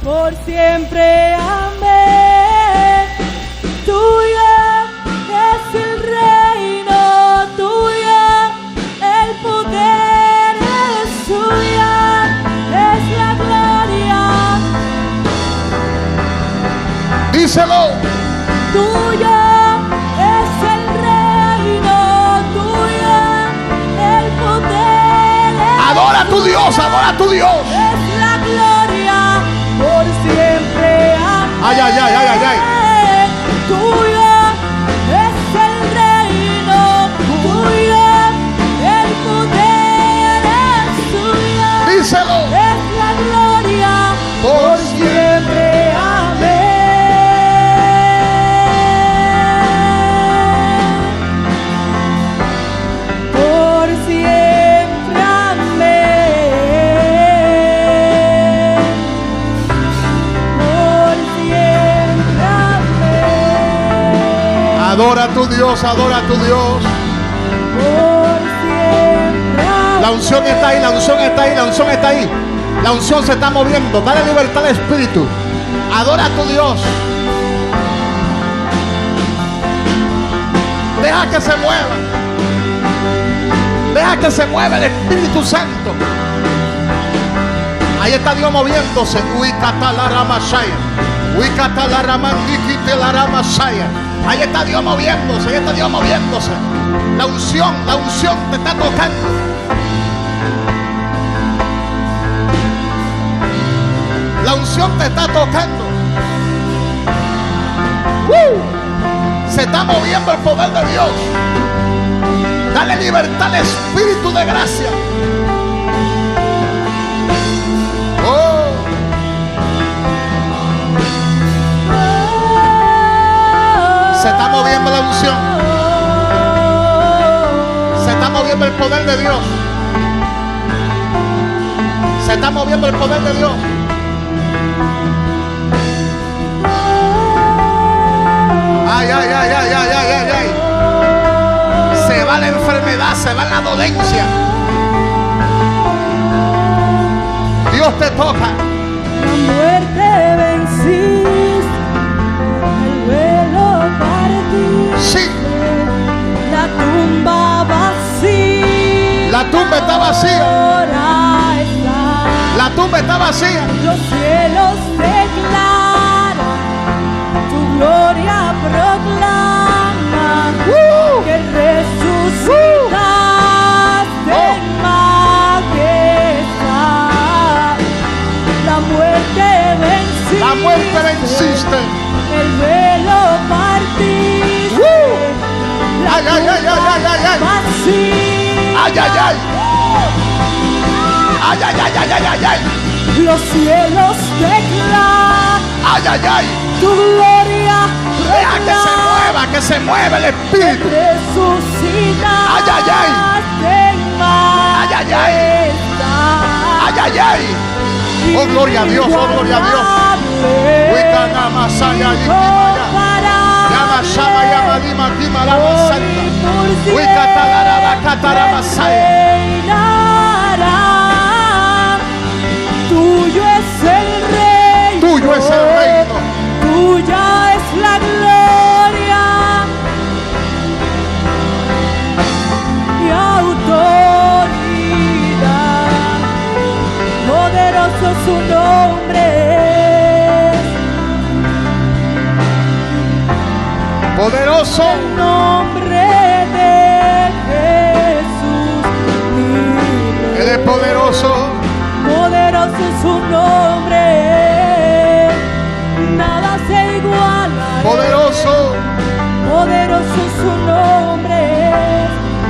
por siempre. Amén. Tuyo es el reino, tuyo el poder es tuya, es la gloria. Díselo. Tuyo es el reino, tuyo el poder Adora a tu Dios, adora a tu Dios. es la gloria por siempre. Amén. Ay, ay, ay, ay, ay, ay. Tuyo es el reino, tuyo el poder es tuyo, Díselo. es la gloria por siempre. Amén. Por siempre. Amén. Por siempre. Amén. Adora a tu Dios, adora a tu Dios. Por siempre. La unción está ahí, la unción está ahí, la unción está ahí. La unción se está moviendo. Dale libertad al Espíritu. Adora a tu Dios. Deja que se mueva. Deja que se mueva el Espíritu Santo. Ahí está Dios moviéndose. Ahí está Dios moviéndose. Ahí está Dios moviéndose. La unción te está tocando. La unción te está tocando. Se está moviendo el poder de Dios. Dale libertad al Espíritu de gracia. Oh, se está moviendo la unción. Se está moviendo el poder de Dios. Se está moviendo el poder de Dios. Ay, ay, ay, ay, ay, ay, ay, ay. Se va la enfermedad, se va la dolencia. Dios te toca. La muerte venciste, el velo partiste, Sí, la tumba vacía. la tumba está vacía. Ahora está, La tumba está vacía. los cielos declaran, tu gloria proclama, que resucitaste en majestad. La muerte venciste, La muerte venciste. el velo partiste, la Ay, ay, ay, ay, ay, ay, ay. vacía. Ay, ay, ay. Ay, ay, ay, ay, ay, ay, ay. Los cielos declaran Ay, ay, ay. tu gloria. Deja que se mueva el Espíritu. Resucitaste Ay, ay, ay. en ay, ay. Ay, ay, ay. Oh, gloria a Dios, oh, gloria a Dios. Llama, llama, llama, lima, lima, lama, santa. Tuyo es el reino. Tuyo es el reino. Tuya es la gloria y autoridad. Poderoso su nombre. Poderoso. El nombre de Jesús. Él es poderoso. Poderoso es su nombre. Nada se iguala. Poderoso. Poderoso es su nombre.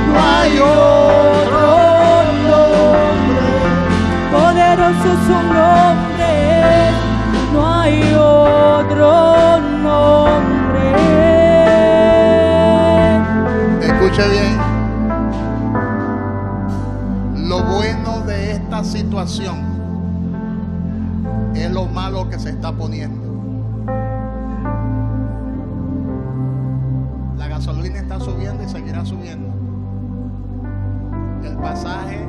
No hay otro nombre. Poderoso es su nombre. No hay otro nombre. Escuche bien. Lo bueno de esta situación es lo malo que se está poniendo. La gasolina está subiendo y seguirá subiendo. El pasaje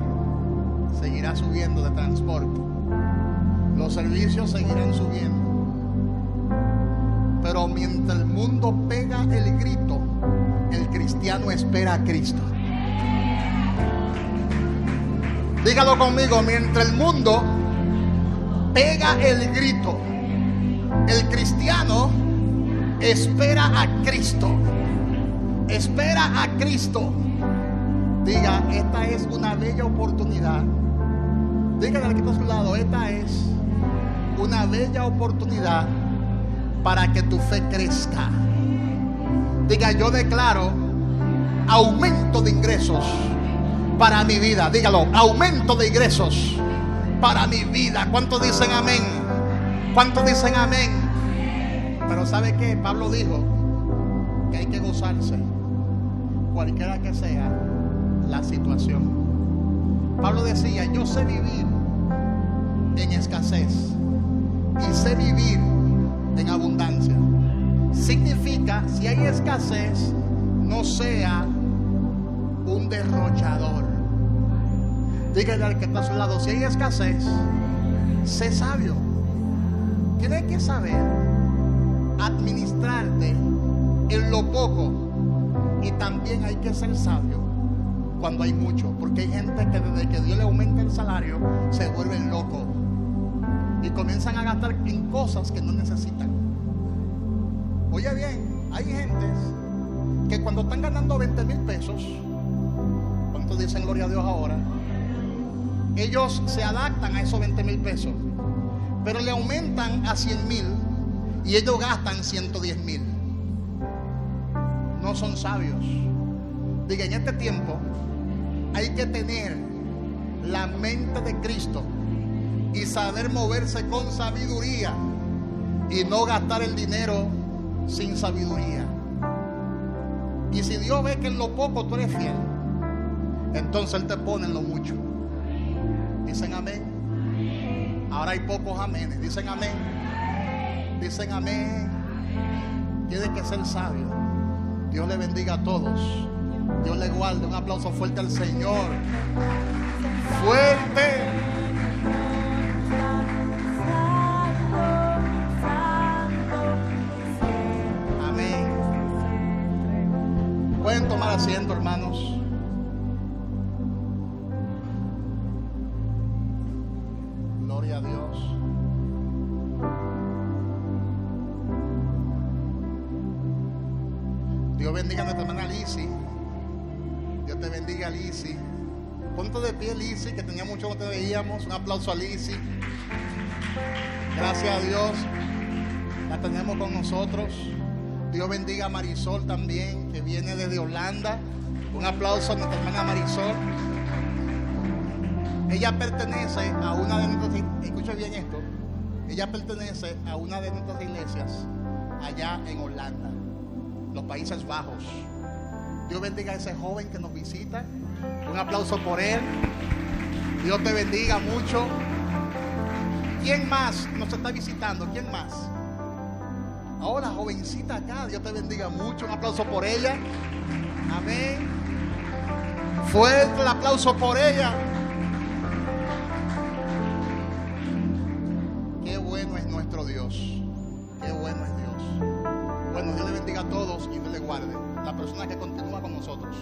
seguirá subiendo de transporte. Los servicios seguirán subiendo. Pero mientras el mundo pega el grito, el cristiano espera a Cristo. Dígalo conmigo, mientras el mundo pega el grito, el cristiano espera a Cristo. Espera a Cristo. Diga, esta es una bella oportunidad. Dígale al que está a su lado, esta es una bella oportunidad para que tu fe crezca. Diga, yo declaro aumento de ingresos para mi vida. Dígalo, aumento de ingresos para mi vida. ¿Cuántos dicen amén? ¿Cuántos dicen amén? Pero ¿sabe qué? Pablo dijo que hay que gozarse, cualquiera que sea la situación. Pablo decía, yo sé vivir en escasez y sé vivir en abundancia. Significa, si hay escasez, no sea un derrochador. Dígale al que está a su lado, si hay escasez, sé sabio. Tienes que saber administrarte en lo poco, y también hay que ser sabio cuando hay mucho, porque hay gente que desde que Dios le aumenta el salario se vuelven locos y comienzan a gastar en cosas que no necesitan. Oye bien, hay gentes que cuando están ganando 20,000 pesos, ¿cuántos dicen gloria a Dios ahora? Ellos se adaptan a esos 20,000 pesos, pero le aumentan a 100,000 y ellos gastan 110,000. No son sabios. Diga, en este tiempo hay que tener la mente de Cristo y saber moverse con sabiduría y no gastar el dinero sin sabiduría. Y si Dios ve que en lo poco tú eres fiel, entonces Él te pone en lo mucho. Dicen amén. Ahora hay pocos amenes. Dicen amén. Dicen amén. Tienes que ser sabio. Dios le bendiga a todos. Dios le guarde. Un aplauso fuerte al Señor. Fuerte. Amén. Pueden tomar asiento, hermanos. Gloria a Dios. Dios bendiga a nuestra hermana Lizzy. Dios te bendiga, Lizzy. Ponte de pie, Lizzy, que tenía mucho que no te veíamos. Un aplauso a Lizzy. Gracias a Dios la tenemos con nosotros. Dios bendiga a Marisol también, que viene desde Holanda. Un aplauso a nuestra hermana Marisol. Ella pertenece a una de nuestras, escucha bien esto, ella pertenece a una de nuestras iglesias allá en Holanda, los Países Bajos. Dios bendiga a ese joven que nos visita. Un aplauso por él. Dios te bendiga mucho. ¿Quién más nos está visitando? ¿Quién más? Ahora, jovencita acá, Dios te bendiga mucho. Un aplauso por ella. Amén. Fuerte el aplauso por ella. Qué bueno es nuestro Dios. Qué bueno es Dios. Bueno, Dios le bendiga a todos y Dios le guarde. La persona que continúa con nosotros.